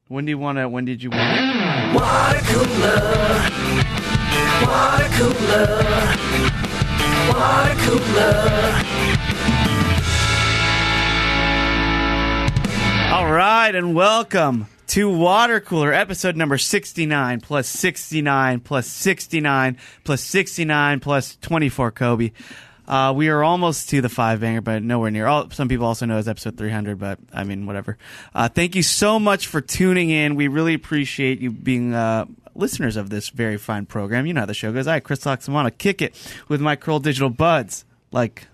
When did you want it? Water cooler. Water cooler. Water cooler. All right, and welcome to Water Cooler, episode number 69, plus 69, plus 69, plus 69, plus 24, Kobe. We are almost to the 5-banger, but nowhere near. Some people also know as episode 300, but I mean, whatever. Thank you so much for tuning in. We really appreciate you being listeners of this very fine program. You know how the show goes. I, Chris Loxamana, kick it with my Curl Digital buds, like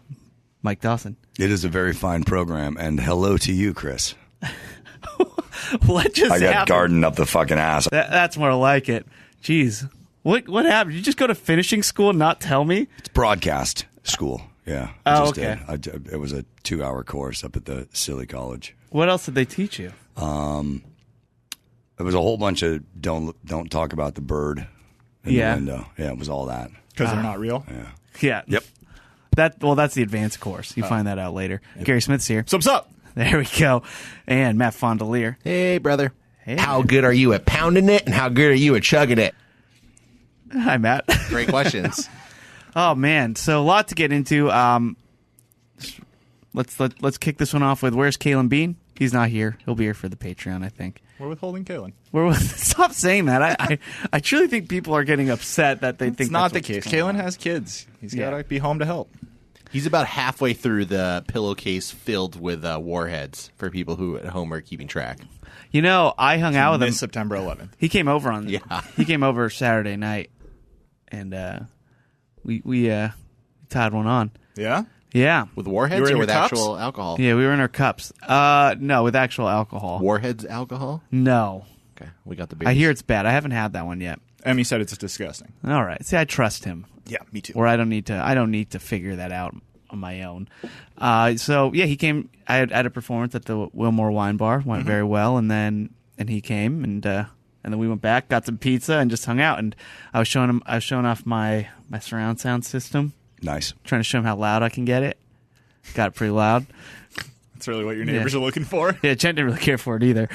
Mike Dawson. It is a very fine program, and hello to you, Chris. What just happened? I got garden up the fucking ass. That's more like it. Jeez. What happened? Did you just go to finishing school and not tell me? It's broadcast school. Yeah. Okay. It was a 2-hour course up at the silly college. What else did they teach you? It was a whole bunch of don't talk about the bird in the window. Yeah, it was all that. Because they're not real? Yeah. Yep. That's the advanced course. You find that out later. Yep. Gary Smith's here. So what's up? There we go. And Matt Fondelier. Hey, brother. Hey. How good are you at pounding it, and how good are you at chugging it? Hi, Matt. Great questions. Oh, man. So a lot to get into. Let's kick this one off with, where's Kalen Bean? He's not here. He'll be here for the Patreon, I think. We're withholding Kalen. Stop saying that. I truly think people are getting upset that they think it's not that's the case. what's going on. Kalen has kids. He's got to be home to help. He's about halfway through the pillowcase filled with warheads for people who at home are keeping track. You know, I hung out with him. September 11th. He came over He came over Saturday night, and we tied one on. Yeah? Yeah. With warheads or with actual alcohol? Yeah, we were in our cups. No, with actual alcohol. Warheads alcohol? No. Okay, we got the base. I hear it's bad. I haven't had that one yet. Emmy said it's disgusting. All right. See, I trust him. Yeah, me too. Or I don't need to figure that out on my own. So yeah, he came. I had a performance at the Wilmore Wine Bar. Went very well, and he came, and then we went back, got some pizza, and just hung out. And I was showing off my surround sound system. Nice. Trying to show him how loud I can get it. Got it pretty loud. That's really what your neighbors are looking for. Yeah, Jen didn't really care for it either.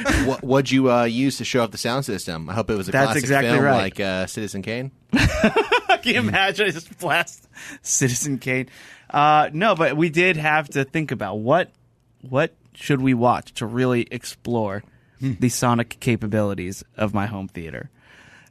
What'd you use to show off the sound system? I hope it was a classic exactly film right. like Citizen Kane. Can you imagine? I just blast Citizen Kane. No, but we did have to think about what should we watch to really explore the sonic capabilities of my home theater.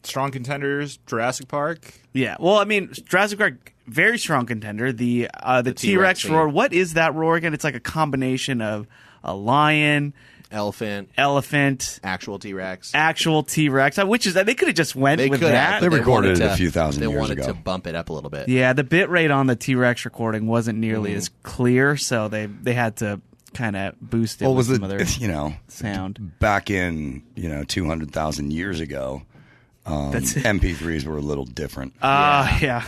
Strong contenders, Jurassic Park. Yeah, well, I mean, Jurassic Park, very strong contender. The T-Rex roar. What is that roar again? It's like a combination of a lion, elephant, actual T-Rex, which is they could have just went with that. They recorded it a few thousand years ago. They wanted to bump it up a little bit. Yeah, the bit rate on the T-Rex recording wasn't nearly as clear, so they had to kind of boost it with some other sound. Back in 200,000 years ago. MP3s were a little different. Yeah.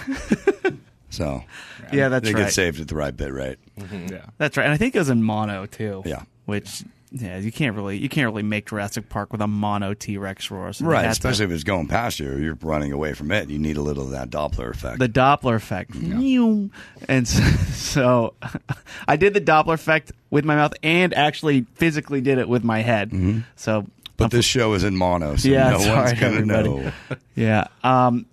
So, yeah, that's they right. get saved at the right bit rate. Mm-hmm. Yeah, that's right. And I think it was in mono too. Yeah, which you can't really make Jurassic Park with a mono T-Rex roar. So right, especially if it's going past you, you're running away from it. You need a little of that Doppler effect. The Doppler effect. Yeah. And so I did the Doppler effect with my mouth and actually physically did it with my head. Mm-hmm. So. But this show is in mono, so yeah, no one's going to know. Yeah.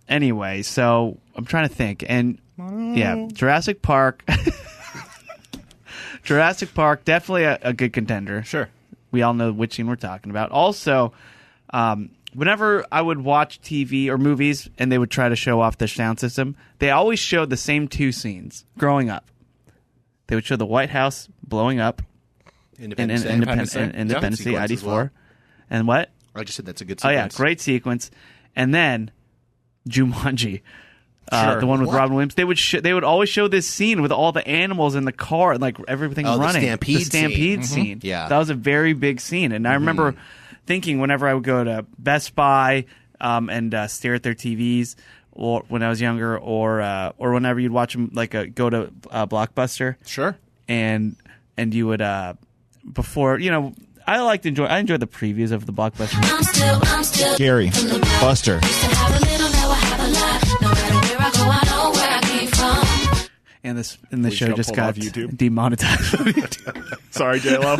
Anyway, so I'm trying to think. And, yeah, Jurassic Park. Jurassic Park, definitely a good contender. Sure. We all know which scene we're talking about. Also, whenever I would watch TV or movies and they would try to show off the sound system, they always showed the same two scenes growing up. They would show the White House blowing up. Independence Day, ID4. Well. And what? I just said that's a good Oh, sequence. yeah, great sequence. And then Jumanji, the one with Robin Williams. They would always show this scene with all the animals in the car and like everything running. The stampede scene. Mm-hmm. Yeah, that was a very big scene. And I remember thinking whenever I would go to Best Buy and stare at their TVs, or when I was younger, or whenever you'd watch them, go to Blockbuster. Sure. And you would before I enjoyed the previews of the Blockbuster. I'm still Gary, Buster. And the show just got demonetized. Sorry, J-Lo.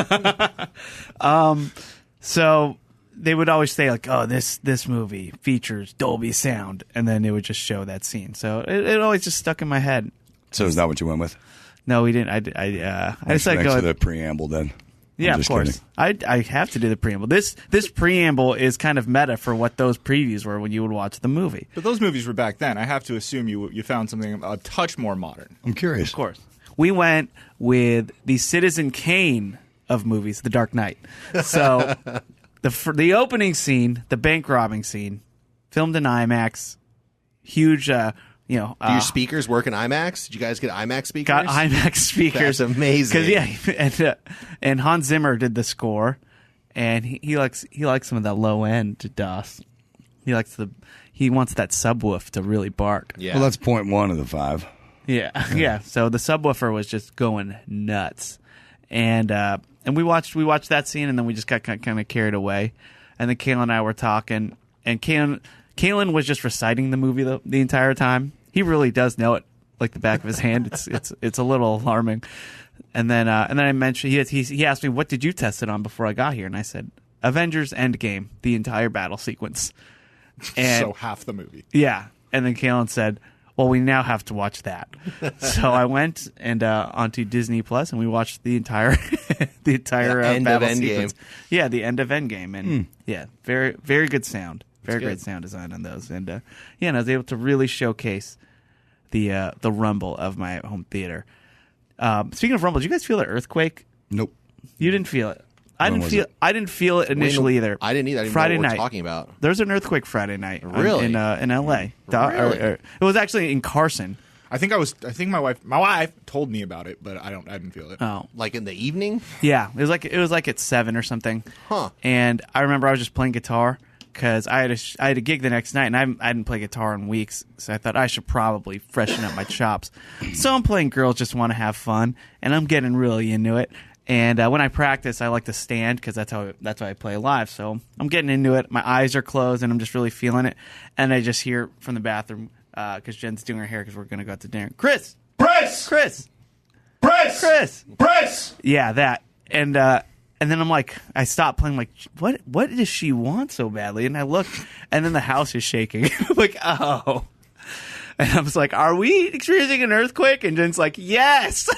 So they would always say like, "Oh, this movie features Dolby sound," and then it would just show that scene. So it always just stuck in my head. So is that what you went with? No, we didn't. I decided to Thanks go for the preamble then. Yeah, I'm of just course. kidding. I have to do the preamble. This preamble is kind of meta for what those previews were when you would watch the movie. But those movies were back then. I have to assume you found something a touch more modern. I'm curious. Of course. We went with the Citizen Kane of movies, The Dark Knight. So the opening scene, the bank robbing scene, filmed in IMAX, huge. Do your speakers work in IMAX? Did you guys get IMAX speakers? Got IMAX speakers. That's amazing. Because and Hans Zimmer did the score, and he likes some of that low end to dust. He wants that subwoofer to really bark. Yeah. Well, that's point one of the 5. Yeah, yeah. So the subwoofer was just going nuts, and we watched that scene, and then we just got kind of carried away, and then Kayla and I were talking, and Kalen was just reciting the movie the entire time. He really does know it like the back of his hand. It's a little alarming. And then I mentioned he asked me, what did you test it on before I got here? And I said Avengers Endgame, the entire battle sequence. And So half the movie. yeah, and then Kalen said, well, we now have to watch that. So I went and onto Disney Plus, and we watched the entire end battle of Endgame. sequence. Yeah, the end of Endgame, and yeah, very very good sound. Very great sound design on those, and and I was able to really showcase the rumble of my home theater. Speaking of rumble, did you guys feel the earthquake? Nope. You didn't feel it. I When didn't feel it initially either. I didn't either. I didn't Friday know what night. we're talking about. There's an earthquake Friday night. Really? in L.A. Really? It was actually in Carson. I think my wife told me about it, but I didn't feel it. Oh, Like in the evening? yeah. It was like at 7 or something. Huh. And I remember I was just playing guitar because I had a gig the next night, and I hadn't played guitar in weeks, so I thought I should probably freshen up my chops. So I'm playing Girls Just Want to Have Fun, and I'm getting really into it. And when I practice, I like to stand because that's how I play live. So I'm getting into it. My eyes are closed, and I'm just really feeling it. And I just hear from the bathroom because Jen's doing her hair because we're gonna go out to dinner. Chris, yeah, that. And then I'm like, I stopped playing. Like, what does she want so badly? And I look, and then the house is shaking. I'm like, oh. And I was like, are we experiencing an earthquake? And Jen's like, yes.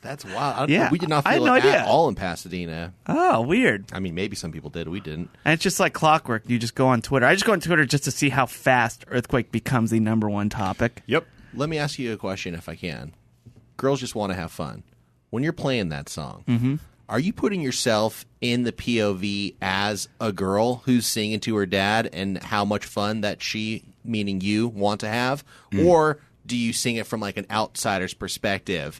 That's wild. Yeah, We did not I had feel no it idea. at all in Pasadena. Oh, weird. I mean, maybe some people did. We didn't. And it's just like clockwork. You just go on Twitter. I just go on Twitter just to see how fast earthquake becomes the number one topic. Yep. Let me ask you a question if I can. Girls Just Want to Have Fun. When you're playing that song, are you putting yourself in the POV as a girl who's singing to her dad and how much fun that she, meaning you, want to have? Or do you sing it from like an outsider's perspective?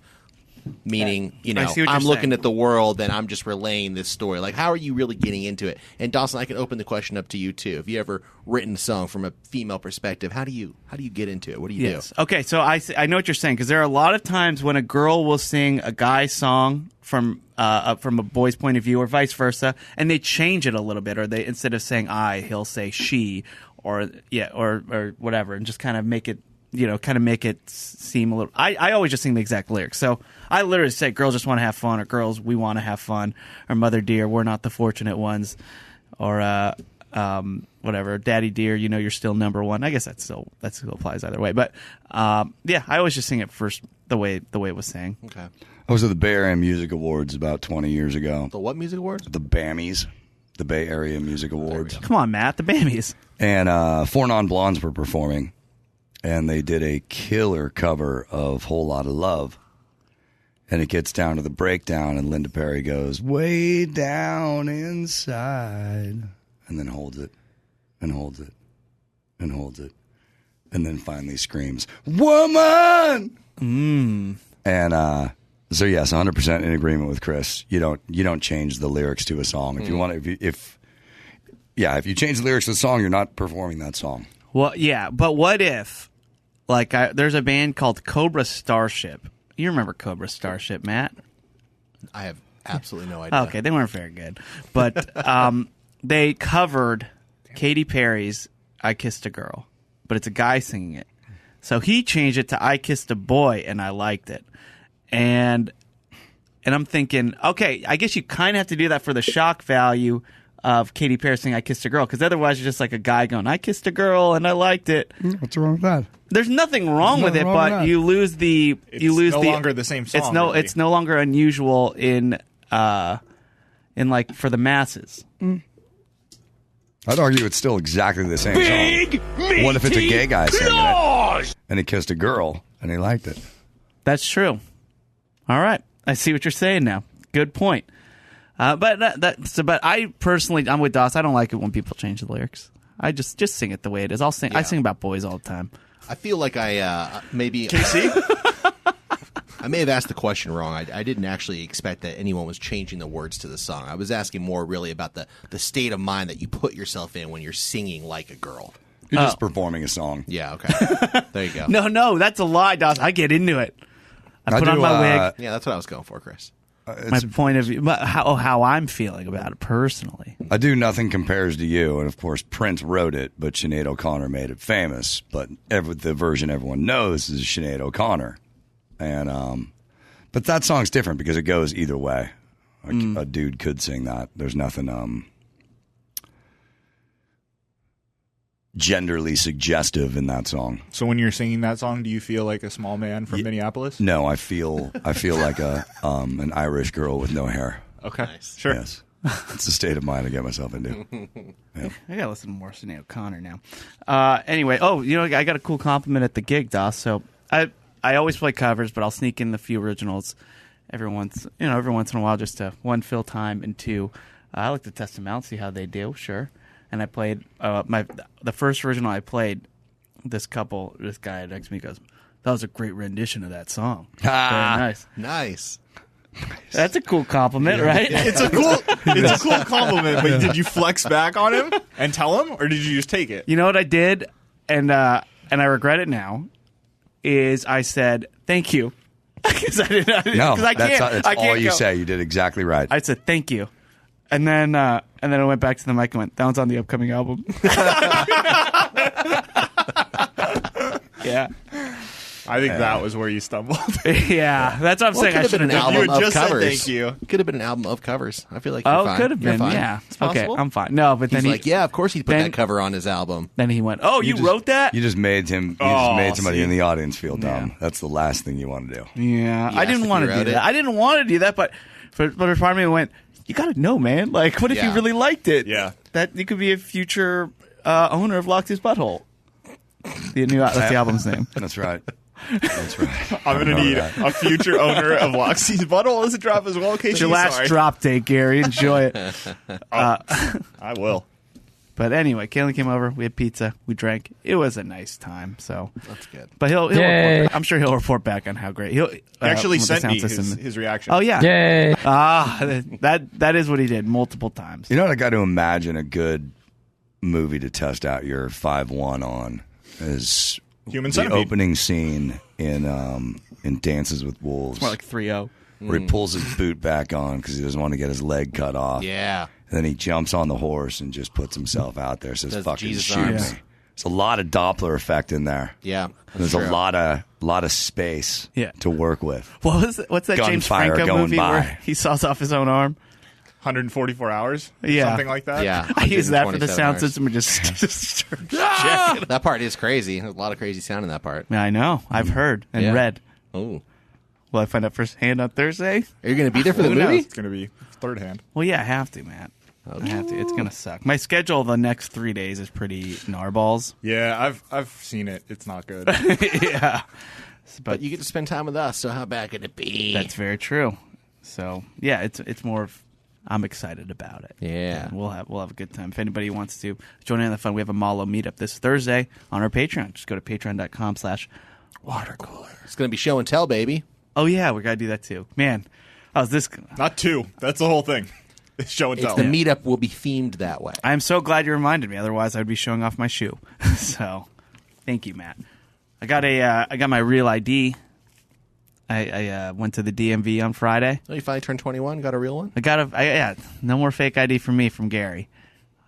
Meaning, I see what you're I'm looking saying. at the world and I'm just relaying this story. Like, how are you really getting into it? And Dawson, I can open the question up to you too. Have you ever written a song from a female perspective? How do you get into it? What do you do? Okay, so I know what you're saying because there are a lot of times when a girl will sing a guy's song from a boy's point of view or vice versa, and they change it a little bit, or they instead of saying I, he'll say she, or whatever, and just kind of make it. Make it seem a little. I always just sing the exact lyrics. So I literally say, "Girls just want to have fun," or "Girls, we want to have fun," or "Mother dear, we're not the fortunate ones," or whatever. "Daddy dear, you're still number one." I guess that still applies either way. But yeah, I always just sing it first the way it was sang. Okay. I was at the Bay Area Music Awards about 20 years ago. The what music award? The BAMMys, the Bay Area Music Awards. Come on, Matt, the Bammies. And 4 Non-Blondes were performing. And they did a killer cover of Whole Lotta Love. And it gets down to the breakdown, and Linda Perry goes, way down inside. And then holds it, and holds it, and holds it. And then finally screams, woman! And so, yes, 100% in agreement with Chris. You don't change the lyrics to a song. If you want to, if you change the lyrics to the song, you're not performing that song. Well, yeah, but what if, there's a band called Cobra Starship. You remember Cobra Starship, Matt? I have absolutely no idea. Okay, they weren't very good. But they covered Katy Perry's I Kissed a Girl, but it's a guy singing it. So he changed it to I Kissed a Boy, and I liked it. And I'm thinking, okay, I guess you kind of have to do that for the shock value of Katy Perry saying "I kissed a girl," because otherwise you're just like a guy going, "I kissed a girl and I liked it." What's wrong with that? There's nothing wrong with it, nothing wrong with but that. you lose the longer the same song. Really. It's no longer unusual in like for the masses. I'd argue it's still exactly the same song. What if it's a gay guy singing it and he kissed a girl and he liked it? That's true. All right, I see what you're saying now. Good point. But I personally, I'm with Doss. I don't like it when people change the lyrics. I just sing it the way it is. I sing about boys all the time. I feel like I maybe KC? I may have asked the question wrong. I didn't actually expect that anyone was changing the words to the song. I was asking more really about the state of mind that you put yourself in when you're singing like a girl. You're just performing a song. Yeah, okay. There you go. No, that's a lie, Doss. I get into it. I put on my wig. Yeah, that's what I was going for, Chris. My point of view, but how I'm feeling about it personally. I Do Nothing Compares to You, and of course Prince wrote it, but Sinead O'Connor made it famous. But the version everyone knows is Sinead O'Connor. And but that song's different because it goes either way. A dude could sing that. There's nothing genderly suggestive in that song. So when you're singing that song, do you feel like a small man from Minneapolis? No, I feel like an Irish girl with no hair. Okay, Nice. sure. Yes, it's the state of mind I get myself into. Yeah. I gotta listen to more Sinead O'Connor now. Anyway, I got a cool compliment at the gig, Doss. So I always play covers, but I'll sneak in a few originals every once in a while, just to one, fill time, and two, I like to test them out, see how they do. Sure. And I played the first original I played. This guy next to me goes, "That was a great rendition of that song." Very nice. Nice. That's a cool compliment, right? It's a cool compliment, but did you flex back on him and tell him, or did you just take it? You know what I did, and I regret it now, is I said thank you because I didn't. No, I can't. that's I can't all you go. say. You did exactly right. I said thank you, and then I went back to the mic and went, "That one's on the upcoming album." Yeah, I think that was where you stumbled. yeah, that's what I'm saying. I Could have should been an have. You album had of just said covers. thank you. Could have been an album of covers. I feel like you're Oh, fine. could have You're been. fine. Yeah. It's Okay, possible. I'm fine. No, but He's then like, yeah, of course he put then- that cover on his album. Then he went, "Oh, you wrote that?" You just made him. You Oh, just made somebody see. in the audience feel dumb. Yeah. That's the last thing you want to do. Yeah, I asked didn't if want you to do wrote that. it? I didn't want to do that, but a part of me went, "You got to know, man. Like, what if you Yeah. really liked it? Yeah. That you could be a future owner of Loxy's Butthole." That's the album's name. That's right. That's right. I'm gonna need a future owner of Loxy's Butthole as a drop as well. It's your last drop date, Gary. Enjoy it. I will. But anyway, Kaylen came over. We had pizza. We drank. It was a nice time. So, That's good. but he'll report, I'm sure he'll report back on how great He actually with the sent sound me system. his reaction. Oh yeah. Yay. That is what he did multiple times. You know what I got to imagine a good movie to test out your 5'1" on is Human the Centipede. opening scene in Dances with Wolves, More like 3-0. where he pulls his boot back on because he doesn't want to get his leg cut off. Yeah. And then he jumps on the horse and just puts himself out there. Says, Does "Fucking Jesus shoot arms. me." There's a lot of Doppler effect in there. Yeah. There's That's a true. lot of space Yeah. to work with. What's that James Gunfire Franco going movie by. where he saws off his own arm? 144 hours. Yeah. Something like that. Yeah. I use that for the 127 sound hours. system and just check it. That part is crazy. There's a lot of crazy sound in that part. I know. I've heard and Yeah. read. Oh. Will I find out firsthand on Thursday? Are you going to be there for the Who movie? knows? It's gonna be third hand. Well, yeah, I have to, Matt. I have to. It's gonna suck. My schedule the next 3 days is pretty narballs. Yeah, I've seen it. It's not good. Yeah, But you get to spend time with us, so how bad could it be? that's very true. So yeah, it's more of I'm excited about it. Yeah. And we'll have a good time. If anybody wants to join in on the fun, we have a Malo meetup this Thursday on our Patreon. Just go to patreon.com/watercooler. It's going to be show and tell, baby. Oh yeah, we gotta do that too. Man, how's this? Not two. That's the whole thing. It's show and tell. The meetup will be themed that way. I'm so glad you reminded me. Otherwise, I'd be showing off my shoe. So, thank you, Matt. I got my real ID. I went to the DMV on Friday. Oh, you finally turned 21? Got a real one? No more fake ID from me from Gary.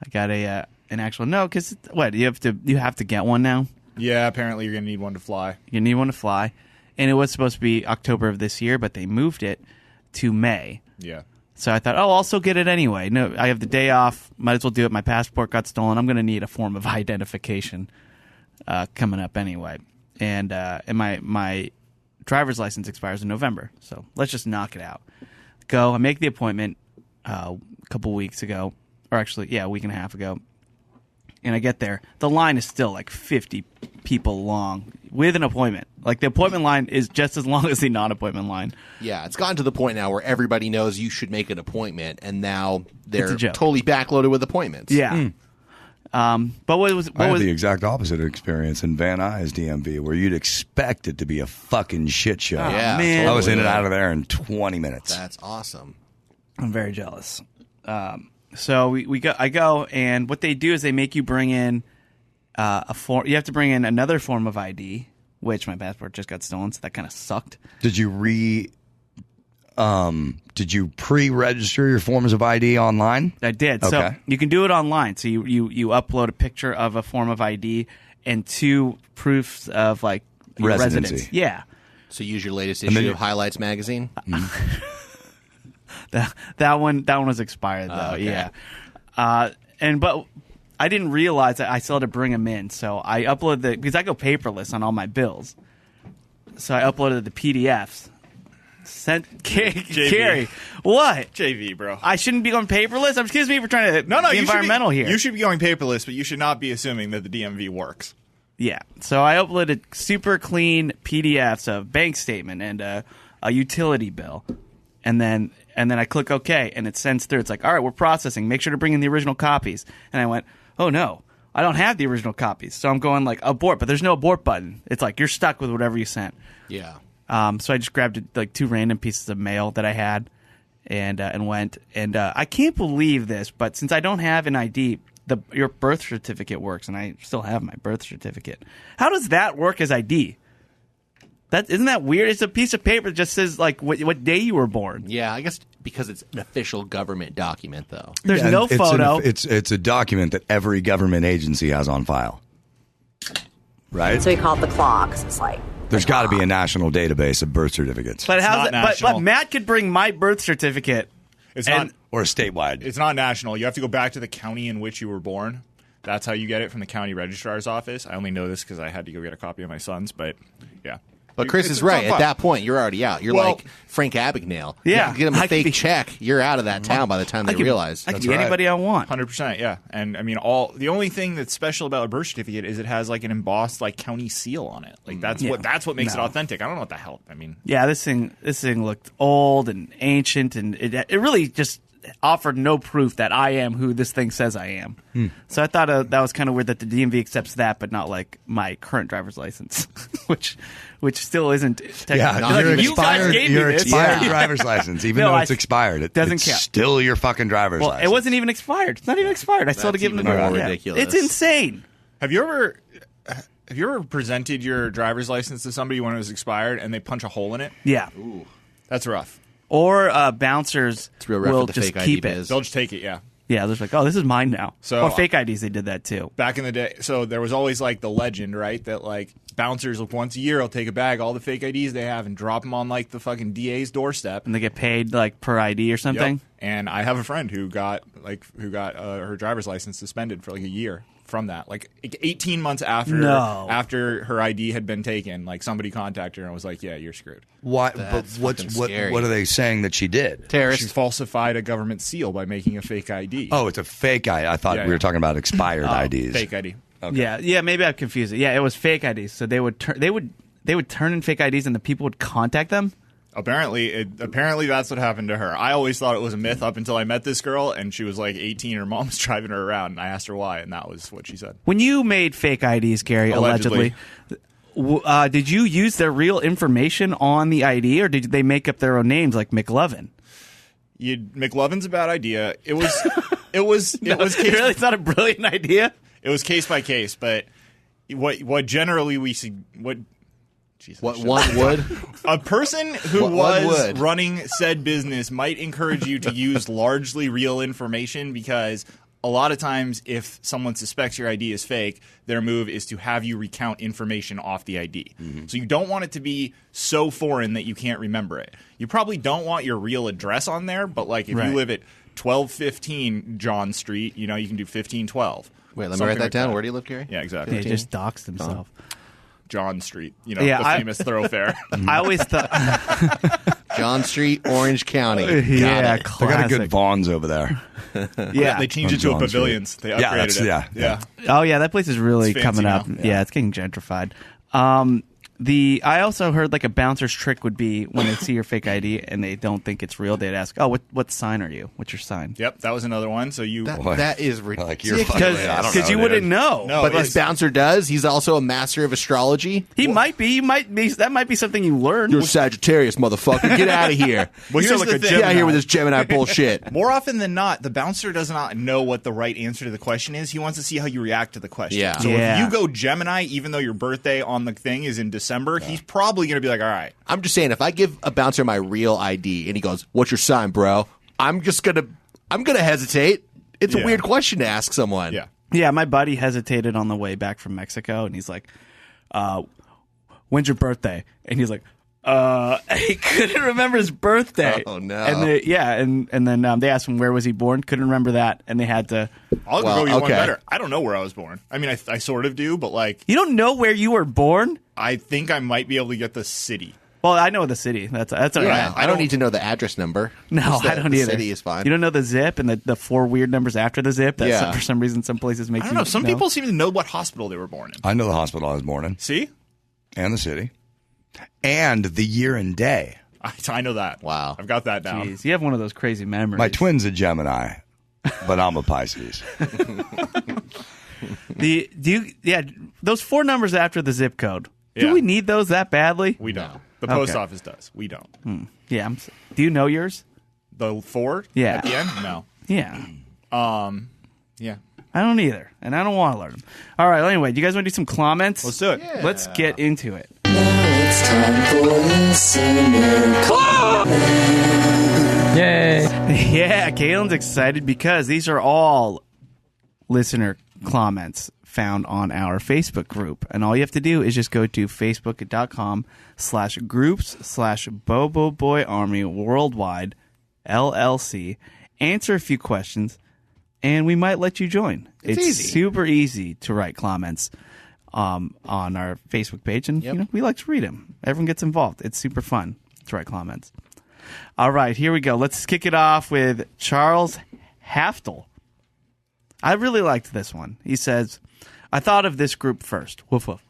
I got an actual because what you have to get one now. Yeah, apparently you're gonna need one to fly. You need one to fly, and it was supposed to be October of this year, but they moved it to May. Yeah. So I thought, I'll also get it anyway. No, I have the day off. Might as well do it. My passport got stolen. I'm going to need a form of identification coming up anyway. And my driver's license expires in November. So let's just knock it out. I make the appointment a couple weeks ago. Or actually, a week and a half ago. And I get there. The line is still like 50 people long with an appointment. Like, the appointment line is just as long as the non-appointment line. Yeah, it's gotten to the point now where everybody knows you should make an appointment, and now they're It's a joke. totally backloaded with appointments. Yeah. But what was I had the exact opposite experience in Van Nuys DMV, where you'd expect it to be a fucking shit show. Yeah, man. I was in and totally. out of there in 20 minutes. That's awesome. I'm very jealous. So I go, and what they do is they make you bring in a form. You have to bring in another form of ID, which my passport just got stolen, so that kind of sucked. Did you pre-register your forms of ID online? I did. So Okay. you can do it online. So you upload a picture of a form of ID and 2 proofs of like your Residency. residence. Yeah. So use your latest then issue you- of Highlights magazine. That one was expired though. Okay. Yeah. But I didn't realize that I still had to bring them in. So I uploaded because I go paperless on all my bills. So I uploaded the PDFs. Sent Carrie. What? JV, bro. I shouldn't be going paperless. Excuse me for trying to No, be you environmental should be, here. You should be going paperless, but you should not be assuming that the DMV works. Yeah. So I uploaded super clean PDFs of bank statement and a utility bill, and then I click OK, and it sends through. It's like, all right, we're processing. Make sure to bring in the original copies. And I went, oh no, I don't have the original copies. So I'm going like abort, but there's no abort button. It's like you're stuck with whatever you sent. Yeah. So I just grabbed like 2 random pieces of mail that I had, and went. And I can't believe this, but since I don't have an ID, your birth certificate works, and I still have my birth certificate. How does that work as ID? Isn't that weird? It's a piece of paper that just says like what day you were born. Yeah, I guess because it's an official government document, though. There's Yeah, no it's photo. It's a document that every government agency has on file. Right? So we call it the claw because it's like. There's got to be a national database of birth certificates. But how's not that? But national. Matt could bring my birth certificate. It's And- not. Or statewide. It's not national. You have to go back to the county in which you were born. That's how you get it from the county registrar's office. I only know this because I had to go get a copy of my son's. But yeah. But Chris It's is on right. At file. that point, you're already out. You're Well- like Frank Abagnale. Yeah. You get him I a could fake be- check. You're out of that town by the time they realize. I can That's be right. anybody I want. 100%, yeah. And I mean, the only thing that's special about a birth certificate is it has like an embossed like county seal on it. Like that's what makes it authentic. I don't know what the hell. I mean, Yeah, this thing looked old and ancient, and it really just offered no proof that I am who this thing says I am. So I thought that was kind of weird that the DMV accepts that, but not like my current driver's license, which still isn't technically. Yeah, like, your you guys gave me this. expired Yeah. driver's license, even No, though I- it's expired, it doesn't it's count. still your fucking driver's Well, license. it wasn't even expired. It's not even expired. I still had to That's give him the even more yeah. ridiculous. It's insane. have you ever presented your driver's license to somebody when it was expired and they punch a hole in it? Yeah. That's rough. Or bouncers It's real rough will with the just fake keep ID it. biz. They'll just take it, yeah. Yeah, they're just like, oh, this is mine now. So- or fake IDs, they did that too. Back in the day, so there was always like the legend, right? That like bouncers once a year will take a bag, all the fake IDs they have, and drop them on like the fucking DA's doorstep. And they get paid like per ID or something. Yep. And I have a friend who got her driver's license suspended for like a year from that. Like 18 months after her ID had been taken, like somebody contacted her and was like, "Yeah, you're screwed." Why? That's But fucking what scary. are they saying that she did? She Terrorist. falsified a government seal by making a fake ID. Oh, it's a fake ID. I thought Yeah, we were yeah. talking about expired IDs. Fake ID. Yeah, maybe I've confused it. Yeah, it was fake IDs. So they would turn in fake IDs, and the people would contact them. Apparently that's what happened to her. I always thought it was a myth up until I met this girl, and she was like 18. Her mom was driving her around, and I asked her why, and that was what she said. When you made fake IDs, Gary, allegedly, did you use their real information on the ID, or did they make up their own names like McLovin? McLovin's a bad idea. It was case, Really, it's not a brilliant idea. it was case by case, but what generally Jesus, What one would? a person who What was would? running said business might encourage you to use largely real information because a lot of times if someone suspects your ID is fake, their move is to have you recount information off the ID. So you don't want it to be so foreign that you can't remember it. You probably don't want your real address on there, but like if you live at 1215 John Street, you can do 1512. Wait, let me write that down. Where do you live, Gary? Yeah, exactly. He just doxed himself. John Street, the I- famous thoroughfare. I always thought, John Street, Orange County. yeah, They got a good classic. Vaughn's over there. Yeah. They changed On it to a John Pavilions. Street. They Yeah, upgraded that's- it. yeah. Oh yeah, that place is really It's coming fancy up. now. Yeah, it's getting gentrified. I also heard like a bouncer's trick would be when they see your fake ID and they don't think it's real, they'd ask, "Oh, what sign are you? What's your sign?" Yep, that was another one. So you That is Like you're ridiculous. fucking, I don't Because know, you wouldn't dude. know. No, But it's- this bouncer does. He's also a master of astrology. He might be. That might be something you learn. You're Sagittarius, motherfucker. Get out of here. Well, Here's like the a thing. Get out of here with Gemini. this Gemini bullshit. More often than not, the bouncer does not know what the right answer to the question is. He wants to see how you react to the question. Yeah. So Yeah. if you go Gemini, even though your birthday on the thing is in December, he's probably going to be like, all right. I'm just saying, if I give a bouncer my real ID and he goes, "What's your sign, bro?" I'm gonna hesitate. It's a Yeah. weird question to ask someone. Yeah. Yeah, my buddy hesitated on the way back from Mexico, and he's like, "When's your birthday?" And he's like, he couldn't remember his birthday. Oh, no. And then they asked him where was he born. Couldn't remember that, and they had to. I'll Well, go you one okay. better. I don't know where I was born. I mean, I sort of do, but like, You don't know where you were born? I think I might be able to get the city. Well, I know the city. That's all Yeah, right. I don't need to know the address number. No, Just I don't the either. City is fine. You don't know the zip and the four weird numbers after the zip. That Yeah. for some reason some places make I don't know. Some people seem to know what hospital they were born in. I know the hospital I was born in, See? and the city, and the year and day. I know that. Wow. I've got that down. Jeez, you have one of those crazy memories. My twin's a Gemini, but I'm a Pisces. Those four numbers after the zip code. Do Yeah. we need those that badly? We don't. The post Okay. office does. We don't. Yeah. Do you know yours? The 4 Yeah. at the end? No. Yeah. Yeah. I don't either, and I don't want to learn them. All right. Anyway, do you guys want to do some comments? Let's do it. Let's get into it. It's time for listener Yeah, Caitlin's excited because these are all listener comments found on our Facebook group. And all you have to do is just go to facebook.com/groups/Bobo Boy Army Worldwide LLC, answer a few questions, and we might let you join. It's easy. super easy to write comments on our Facebook page, and we like to read them. Everyone gets involved. It's super fun to write comments. All right, here we go. Let's kick it off with Charles Haftel. I really liked this one. He says, I thought of this group first. Woof woof.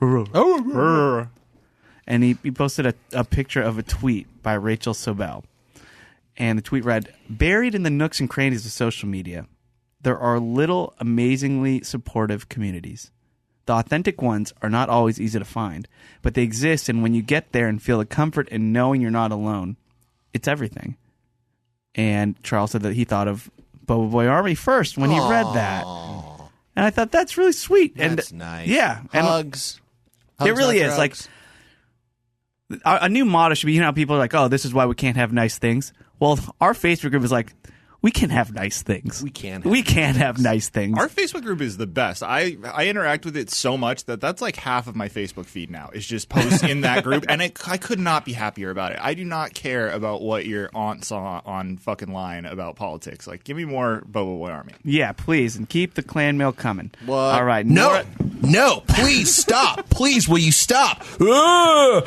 And he posted a picture of a tweet by Rachel Sobel. And the tweet read, buried in the nooks and crannies of social media, there are little amazingly supportive communities. The authentic ones are not always easy to find, but they exist, and when you get there and feel the comfort in knowing you're not alone, it's everything. And Charles said that he thought of Bobo Boy Army first when he read that. And I thought, that's really sweet. That's and nice. Yeah. And Hugs. it Hugs, really not is. Like, drugs. a new motto should be, how people are like, oh, this is why we can't have nice things. Well, our Facebook group is like, we can have nice things. We can have nice things. Our Facebook group is the best. I interact with it so much that's like half of my Facebook feed now. Is just posts in that group, and I could not be happier about it. I do not care about what your aunt saw on fucking line about politics. Like, give me more Bobo Boy Army. Yeah, please, and keep the clan mail coming. What? All right. No, please stop. Please, will you stop? Yeah.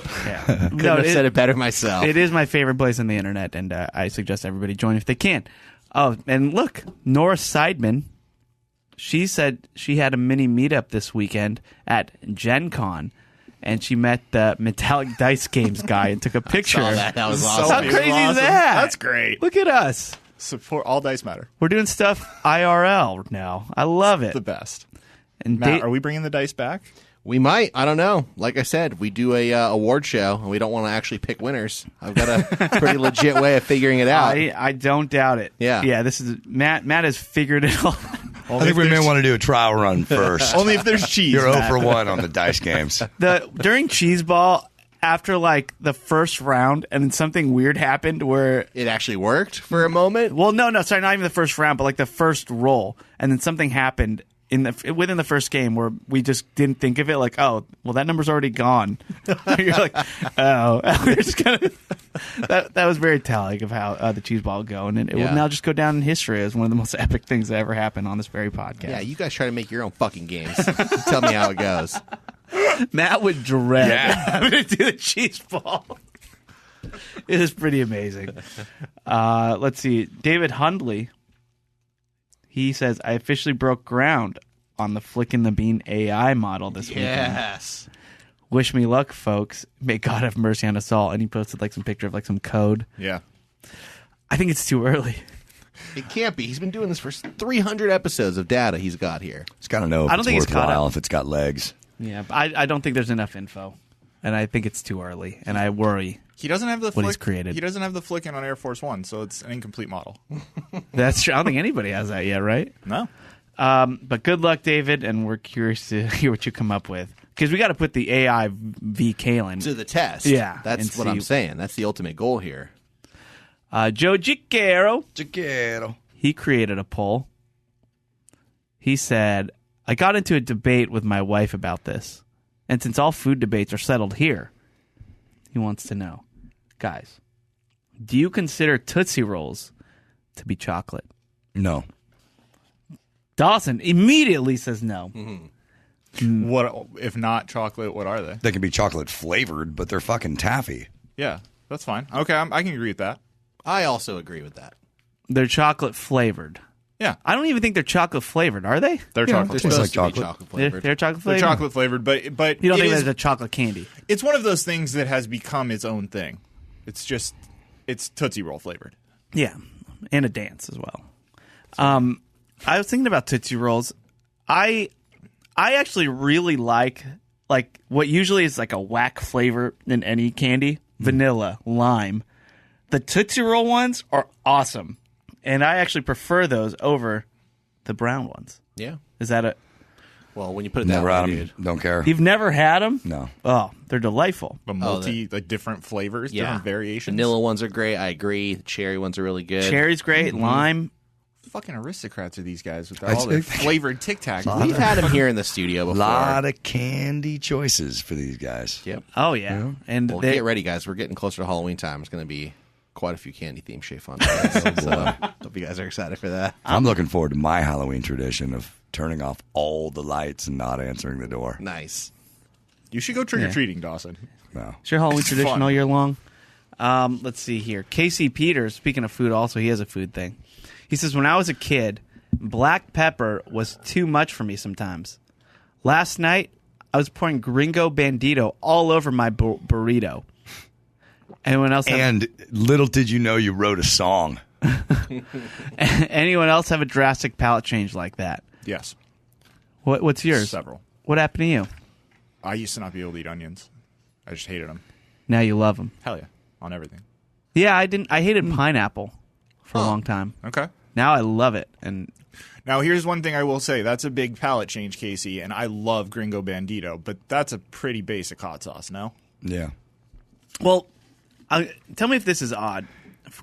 Couldn't have said it better myself. It is my favorite place on the internet, and I suggest everybody join if they can. Oh, and look, Nora Seidman, she said she had a mini meetup this weekend at Gen Con, and she met the Metallic Dice Games guy and took a picture. saw that. That was So awesome. How crazy awesome. is that? That's great. Look at us. Support all dice matter. We're doing stuff IRL now. I love it. The best. And Matt, are we bringing the dice back? We might. I don't know. Like I said, we do a award show, and we don't want to actually pick winners. I've got a pretty legit way of figuring it out. I don't doubt it. Yeah. This is Matt has figured it all. I think we may want to do a trial run first. Only if there's cheese. You're 0 Matt. for 1 on the dice games. During Cheese Ball, after like the first round, and then something weird happened where It actually worked for a moment. well, no, sorry, not even the first round, but like the first roll, and then something happened within the first game where we just didn't think of it. Like, oh, well, that number's already gone. You're like, oh, we're just gonna. That was very telling of how the cheese ball will go, and it will now just go down in history as one of the most epic things that ever happened on this very podcast. Yeah, you guys try to make your own fucking games. Tell me how it goes. Matt would dread having to do the cheese ball. It is pretty amazing. Let's see. David Hundley. He says, I officially broke ground on the Flickin' the Bean AI model this weekend. Yes. Wish me luck, folks. May God have mercy on us all. And he posted like some picture of like some code. Yeah. I think it's too early. It can't be. He's been doing this for 300 episodes of data he's got here. He's got to know if I don't it's think he's caught worthwhile, up. if it's got legs. Yeah, but I don't think there's enough info. And I think it's too early. And I worry. He doesn't have the What he's created. He doesn't have the flicking on Air Force One, so it's an incomplete model. That's true. I don't think anybody has that yet, right? No. But good luck, David, and we're curious to hear what you come up with. Because we got to put the AI v. Kalen. To the test. Yeah, That's and what see- I'm saying. That's the ultimate goal here. Joe Gicaro, Chiquero. he created a poll. He said, I got into a debate with my wife about this. And since all food debates are settled here, he wants to know, guys, do you consider Tootsie Rolls to be chocolate? No. Dawson immediately says no. What if not chocolate? What are they? They can be chocolate flavored, but they're fucking taffy. Yeah, that's fine. Okay, I can agree with that. I also agree with that. They're chocolate flavored. Yeah, I don't even think they're chocolate flavored, are they? they're Yeah, chocolate. they're Supposed like to be chocolate. chocolate They're, flavored. they're chocolate They're flavored. chocolate flavored, but You don't it think is- there's a chocolate candy? it's one of those things that has become its own thing. It's Tootsie Roll flavored. Yeah, and a dance as well. I was thinking about Tootsie Rolls. I actually really like what usually is like a whack flavor in any candy, vanilla, lime. The Tootsie Roll ones are awesome, and I actually prefer those over the brown ones. Yeah. Is that a? Well, when you put it that Never way, had dude. them. Don't care. You've never had them? No. Oh, they're delightful. But like different flavors, Yeah. different variations. Vanilla ones are great. I agree. The cherry ones are really good. Cherry's great, lime. Fucking aristocrats are these guys with I'd all their say- flavored Tic Tacs. We've had them here in the studio A before. lot of candy choices for these guys. Yep. Oh yeah, and Well, they, get ready, guys. We're getting closer to Halloween time. It's going to be quite a few candy themed shit fun. So, hope you guys are excited for that. I'm looking forward to my Halloween tradition of turning off all the lights and not answering the door. Nice. You should go trick or treating, Dawson. No. It's your Halloween It's tradition fun. all year long. Let's see here. Casey Peters, speaking of food, also, he has a food thing. He says, when I was a kid, black pepper was too much for me sometimes. Last night, I was pouring Gringo Bandito all over my burrito. Anyone else have, And little did you know you wrote a song. anyone else have a drastic palate change like that? Yes, What's yours? several. What happened to you? I used to not be able to eat onions. I just hated them. Now you love them. Hell yeah, on everything. Yeah, I didn't. I hated pineapple for a long time. Okay. Now I love it. And Now, here's one thing I will say. That's a big palate change, Casey, and I love Gringo Bandito, but that's a pretty basic hot sauce, no? Yeah. well, tell me if this is odd.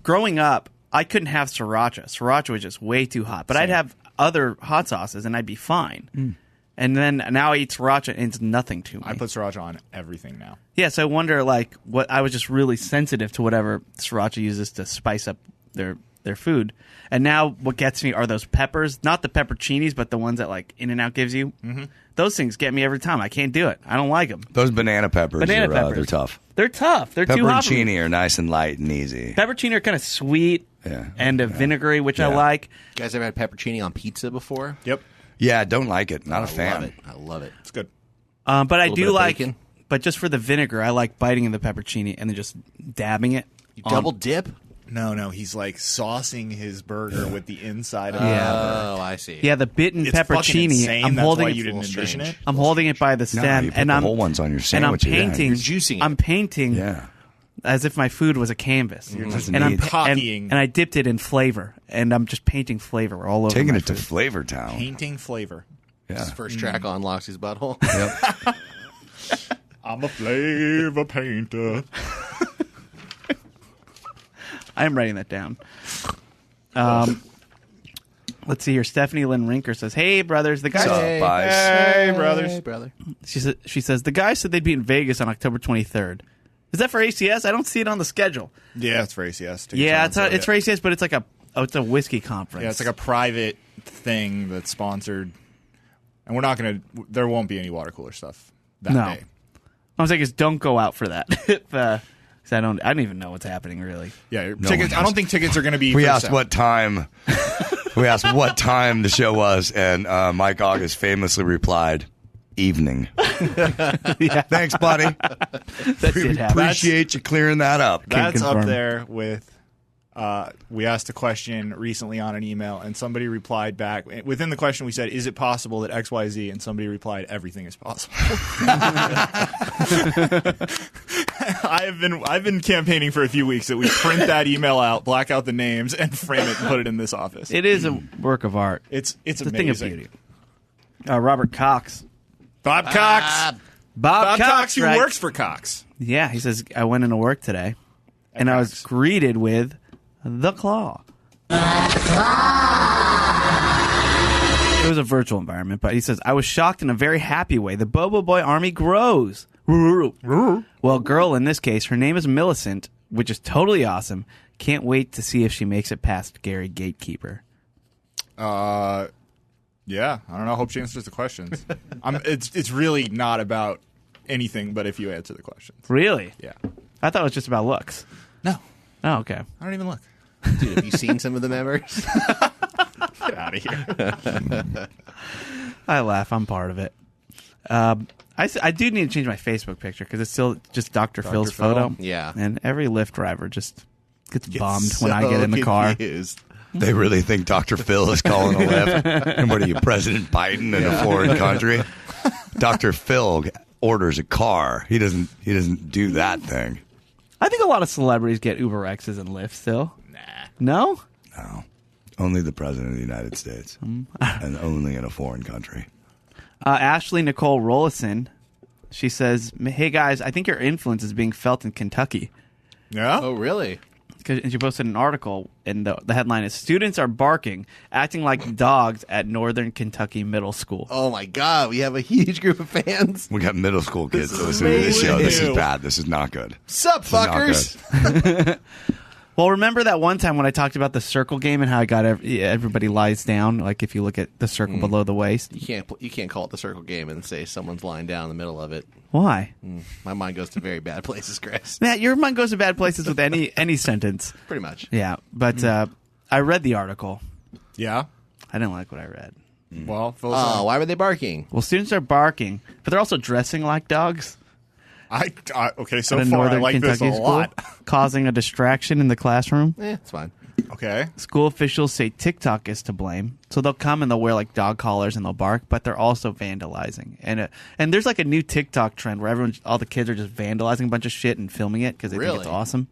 Growing up, I couldn't have sriracha. Sriracha was just way too hot. But I'd have other hot sauces and I'd be fine. And then now I eat sriracha and it's nothing to me. I put sriracha on everything now. Yeah, so I wonder, like, what I was just really sensitive to whatever sriracha uses to spice up their food. And now what gets me are those peppers, not the pepperoncinis, but the ones that, like, In-N-Out gives you. Mm-hmm. Those things get me every time. I can't do it. I don't like them. Those banana peppers, Banana are, peppers. they're tough. They're tough. They're too hot for me. Pepperoncini are nice and light and easy. Pepperoncini are kind of sweet and vinegary, which I Yeah. like. You guys ever had pepperoncini on pizza before? Yep, Yeah, don't like it. Not a I fan. love it. I love it. it's good. But I Little bit do of like, bacon. but just for the vinegar, I like biting in the pepperoncini and then just dabbing it. You double dip? No, he's like saucing his burger with the inside of Oh, I see. Yeah, the bitten It's fucking pepperoncini. insane. I'm That's holding why it. you didn't Strange. envision it. I'm holding it by the No, stem, you put and the I'm whole ones on your and I'm sandwich. Yeah. painting. You're juicing it. I'm painting. Yeah. As if my food was a canvas. You're just and I'm copying. and I dipped it in flavor, and I'm just painting flavor all over. Taking my it to food. Flavor Town. Painting flavor. Yeah. First track on Loxy's Butthole. Yep. I'm a flavor painter. I'm writing that down. Let's see here. Stephanie Lynn Rinker says, "Hey, brothers, the guy." Hey, brothers. Hey, brother. She says the guy said they'd be in Vegas on October 23rd. Is that for ACS? I don't see it on the schedule. Yeah, it's for ACS. Yeah, it's for ACS, but it's like it's a whiskey conference. Yeah, it's like a private thing that's sponsored, and we're not gonna. There won't be any water cooler stuff that day. I was like, don't go out for that. Because I don't even know what's happening really. Yeah, tickets. I don't think tickets are going to be. We asked what time. We asked what time the show was, and Mike August famously replied, "Evening." Thanks, buddy. That did happen. Appreciate you clearing that up. That's confirm. up there with. We asked a question recently on an email, and somebody replied back. Within the question, we said, "Is it possible that XYZ?" And somebody replied, "Everything is possible." I've been campaigning for a few weeks that we print that email out, black out the names, and frame it and put it in this office. It is a work of art. It's a amazing. thing of beauty. Robert Cox. Bob Cox. Bob Cox, who writes- works for Cox. Yeah, he says, I went into work today, and I was Cox. greeted with the claw. It was a virtual environment, but he says, I was shocked in a very happy way. The Bobo Boy army grows. Well, girl, in this case, her name is Millicent, which is totally awesome. Can't wait to see if she makes it past Gary Gatekeeper. Yeah, I don't know. Hope she answers the questions. It's really not about anything but if you answer the questions. Really? Yeah. I thought it was just about looks. No, Oh, okay. I don't even look. Dude, have you seen some of the members? Get out of here. I laugh. I'm part of it. I do need to change my Facebook picture because it's still just Dr. Phil's Phil? photo. Yeah. And every Lyft driver just gets bummed when I get in the car. Confused. They really think Dr. Phil is calling a lift. And what are you, President Biden in a foreign country? Dr. Phil orders a car. He doesn't do that thing. I think a lot of celebrities get Uber X's and Lyft still. Nah. No? No. Only the President of the United States. And only in a foreign country. Ashley Nicole Rollison, she says, hey guys, I think your influence is being felt in Kentucky. Yeah. Oh, really? And she posted an article, and the headline is, Students are barking, acting like dogs at Northern Kentucky Middle School. Oh, my God. We have a huge group of fans. We got middle school kids This that is listen to this show. This is amazing. bad. This is not good. Sup, This is not fuckers? Well, remember that one time when I talked about the circle game and how I got everybody lies down? Like if you look at the circle below the waist. You can't call it the circle game and say someone's lying down in the middle of it. Why? My mind goes to very bad places, Chris. Matt, your mind goes to bad places with any sentence. Pretty much. Yeah, but I read the article. Yeah. I didn't like what I read. Well, Phil's Oh, why were they barking? Well, students are barking, but they're also dressing like dogs okay. So at a far, I Northern like Kentucky this a school, lot. causing a distraction in the classroom. It's fine. Okay. School officials say TikTok is to blame, so they'll come and they'll wear like dog collars and they'll bark, but they're also vandalizing. And there's like a new TikTok trend where all the kids are just vandalizing a bunch of shit and filming it because they think it's Really? awesome.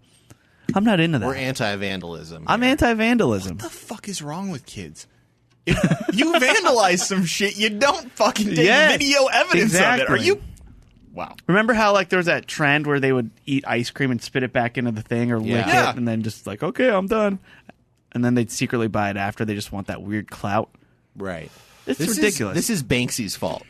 I'm not into that. We're anti-vandalism. I'm anti-vandalism. What the fuck is wrong with kids? If you vandalize some shit, you don't fucking take Yes, video evidence of it. Are exactly. you? Wow. Remember how like there was that trend where they would eat ice cream and spit it back into the thing or lick Yeah. it and then just like, okay, I'm done. And then they'd secretly buy it after. They just want that weird clout. Right. It's This ridiculous. This is Banksy's fault.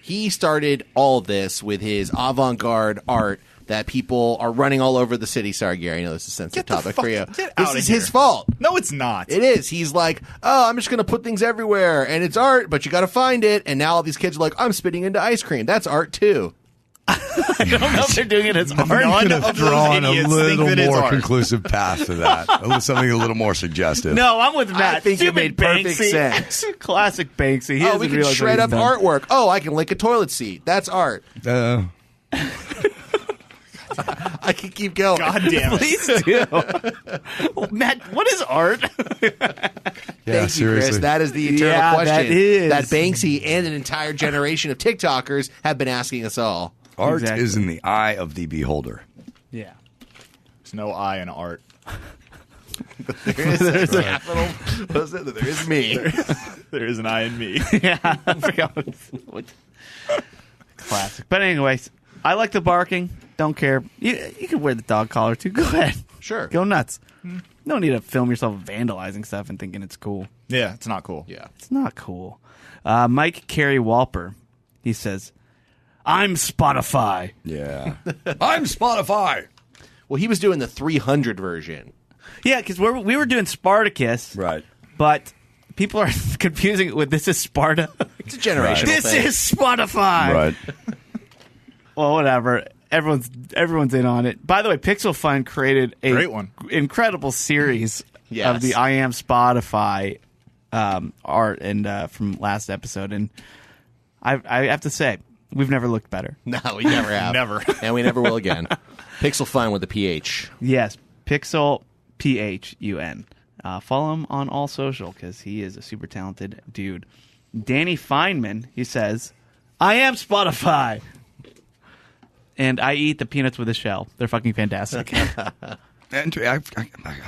He started all this with his avant-garde art that people are running all over the city. Sorry, Gary, I know this is a sensitive topic for you. Get This out is of his here. fault. No, it's not. It is. He's like, oh, I'm just going to put things everywhere, and it's art, but you got to find it. And now all these kids are like, I'm spitting into ice cream. That's art, too. I don't know if they're doing it as art. None Could of have those drawn a idiots think little that it's more art. conclusive path to that. Something a little more suggestive. No, I'm with Matt. I think it Stupid made perfect Banksy. sense. Classic Banksy. He Oh, doesn't we can realize what shred he's up done. artwork. Oh, I can lick a toilet seat. That's art. I can keep going. God damn it. Please do. Well, Matt, what is art? Yeah, Thank you, seriously. Chris. That is the eternal Yeah, question that is. that Banksy and an entire generation of TikTokers have been asking us all. Art Exactly. is in the eye of the beholder. Yeah. There's no I in art. There is a capital. There is me. There is an I in me. Yeah. I forgot what. Classic. But anyways, I like the barking. Don't care. You can wear the dog collar too. Go ahead. Sure. Go nuts. No need to film yourself vandalizing stuff and thinking it's cool. Yeah, it's not cool. Yeah. It's not cool. Mike Carey Walper, he says, I'm Spotify. Yeah. I'm Spotify. Well, he was doing the 300 version. Yeah, because we were doing Spartacus. Right. But people are confusing it with this is Sparta. It's a generational This thing. is Spotify. Right. Well, whatever. Everyone's in on it. By the way, Pixel Fun created a Great one. incredible series Yes. of the I Am Spotify art and from last episode, and I have to say we've never looked better. No, we never have. Never. And we never will again. Pixel Fun with the PH. Yes, Pixel PHUN. Follow him on all social because he is a super talented dude. Danny Feynman, he says, I am Spotify. And I eat the peanuts with a shell. They're fucking fantastic. And I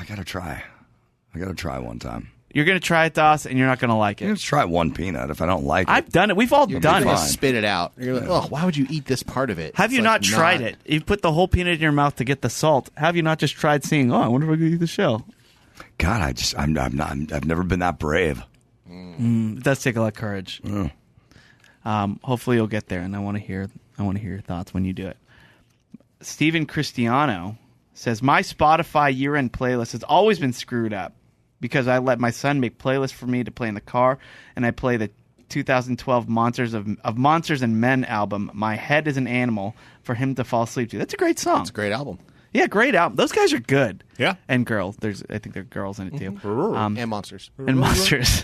gotta try. I gotta try one time. You're going to try it, Doss, and you're not going to like I'm gonna it. try one peanut. If I don't like it, I've done it. We've all done You're it. gonna fine. spit it out. You're like, oh, why would you eat this part of it? Have It's you like not tried it? You put the whole peanut in your mouth to get the salt. Have you not just tried seeing, I wonder if I could eat the shell? God, I've never been that brave. It does take a lot of courage. Hopefully you'll get there, and I want to hear your thoughts when you do it. Steven Cristiano says, my Spotify year-end playlist has always been screwed up because I let my son make playlists for me to play in the car, and I play the 2012 Monsters of Monsters and Men album, My Head is an Animal, for him to fall asleep to. That's a great song. It's a great album. Yeah, great album. Those guys are good. Yeah. And girls. I think there are girls in it too. And monsters. And monsters.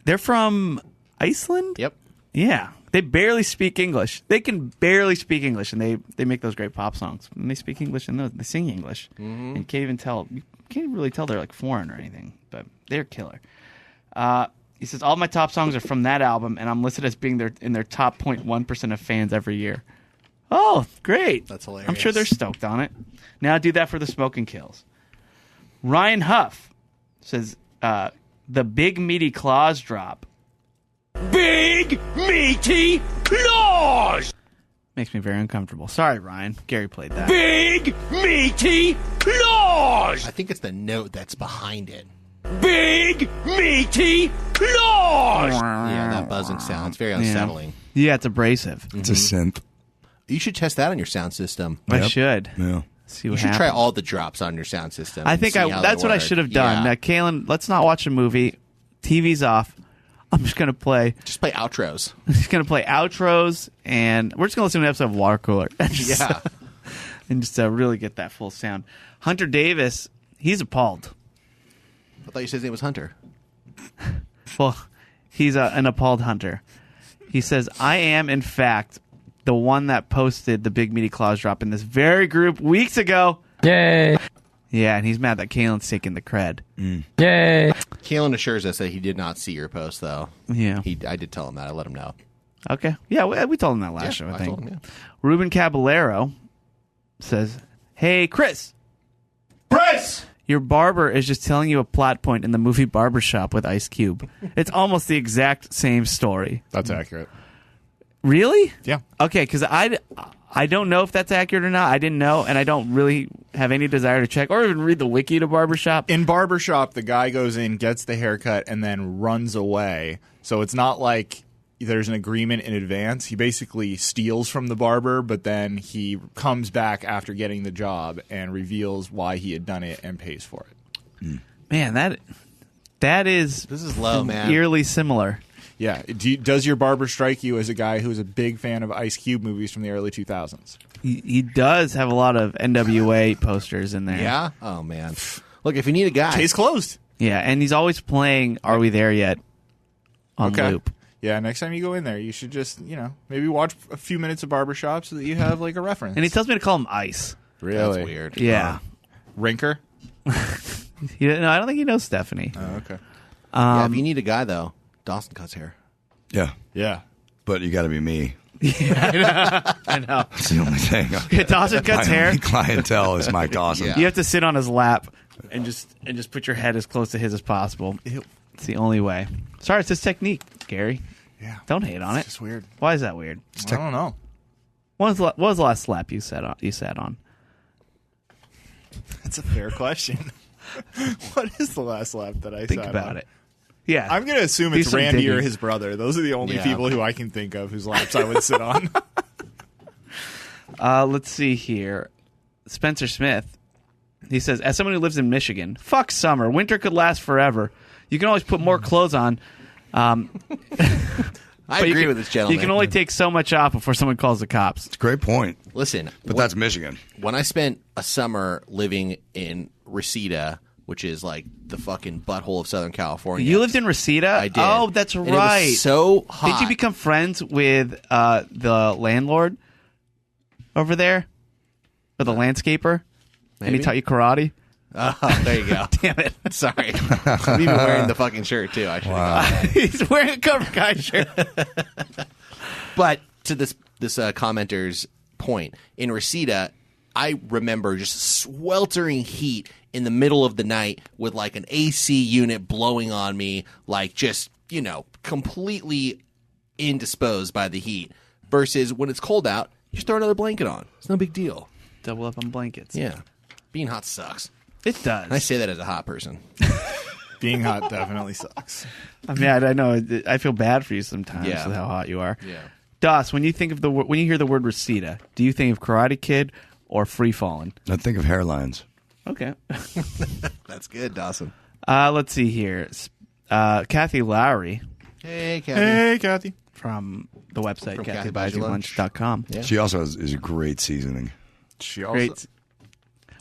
They're from Iceland? Yep. Yeah. They barely speak English. They can barely speak English, and they make those great pop songs. And they speak English and they sing English. And you can't really tell they're like foreign or anything, but they're killer. He says, all my top songs are from that album, and I'm listed as being in their top 0.1% of fans every year. Oh, great. That's hilarious. I'm sure they're stoked on it. Now do that for the Smoking Kills. Ryan Huff says, the Big Meaty Claws drop. Big meaty claws! Makes me very uncomfortable. Sorry, Ryan. Gary played that. Big meaty claws! I think it's the note that's behind it. Big meaty claws! Yeah, that buzzing sound. It's very unsettling. Yeah, it's abrasive. It's a synth. You should test that on your sound system. I should. Yeah. See You what should happens. try all the drops on your sound system. I and think see how that's they what I work. should have done. Yeah. Now, Kaylin, let's not watch a movie. TV's off. I'm just gonna play. Just play outros. I'm just gonna play outros, and we're just gonna listen to an episode of Water Cooler. And just, Yeah. and just really get that full sound. Hunter Davis, he's appalled. I thought you said his name was Hunter. Well, he's an appalled hunter. He says, I am, in fact, the one that posted the Big Meaty Claws drop in this very group weeks ago. Yay. Yeah, and he's mad that Kaylin's taking the cred. Yay. Kalen assures us that he did not see your post, though. Yeah. I did tell him that. I let him know. Okay. Yeah, we told him that last show, I think. told him, yeah. Ruben Caballero says, hey, Chris, your barber is just telling you a plot point in the movie Barbershop with Ice Cube. It's almost the exact same story. That's accurate. Really? Yeah. Okay, because I don't know if that's accurate or not. I didn't know, and I don't really have any desire to check or even read the wiki to Barbershop. In Barbershop, the guy goes in, gets the haircut, and then runs away. So it's not like there's an agreement in advance. He basically steals from the barber, but then he comes back after getting the job and reveals why he had done it and pays for it. Man, that is This is low, man. eerily similar. Yeah. Does your barber strike you as a guy who's a big fan of Ice Cube movies from the early 2000s? He does have a lot of NWA posters in there. Yeah? Oh, man. Look, if you need a guy. Case closed. Yeah, and he's always playing Are We There Yet on Okay. loop. Yeah, next time you go in there, you should just, maybe watch a few minutes of Barbershop so that you have, like, a reference. And he tells me to call him Ice. Really? That's weird. Yeah. Rinker? No, I don't think he knows Stephanie. Oh, okay. Yeah, if you need a guy, though, Dawson cuts hair. Yeah. Yeah. But you got to be me. I know. That's the only thing. Yeah, Dawson cuts My hair. only clientele is Mike Dawson. Yeah. You have to sit on his lap and just put your head as close to his as possible. It's the only way. Sorry, it's his technique, Gary. Yeah. Don't hate on It's it. just weird. Why is that weird? I don't know. What was the last slap you sat on? That's a fair question. What is the last lap that I Think sat about on? it. Yeah. I'm going to assume Do it's some Randy or digging. his brother. Those are the only Yeah. people who I can think of whose laps I would sit on. Let's see here. Spencer Smith. He says, as someone who lives in Michigan, fuck summer. Winter could last forever. You can always put more clothes on. I But you agree can- with this gentleman. You can only take so much off before someone calls the cops. Great point. Listen, But that's Michigan. when I spent a summer living in Reseda, which is like the fucking butthole of Southern California. You lived in Reseda? I did. Oh, that's And right. It was so hot. Did you become friends with the landlord over there? Or the landscaper? And he Maybe. taught you karate? Oh, there you go. Damn it. Sorry. I'm even wearing the fucking shirt, too. I should have. He's wearing a Cobra Kai shirt. But to this commenter's point, in Reseda, I remember just sweltering heat in the middle of the night with like an AC unit blowing on me, like just, completely indisposed by the heat. Versus when it's cold out, you just throw another blanket on. It's no big deal. Double up on blankets. Yeah. Being hot sucks. It does. And I say that as a hot person. Being hot definitely sucks. I mean, I know. I feel bad for you sometimes Yeah. with how hot you are. Yeah. Doss, when you think of when you hear the word Reseda, do you think of Karate Kid or Free Fallin'? I think of hairlines. Okay. That's good, Dawson. Let's see here. Kathy Lowry Hey, Kathy. Hey, Kathy. from the website From Kathy Buys You Lunch. kathybuysyoulunch.com. Yeah. She also is a great seasoning. She also... Great.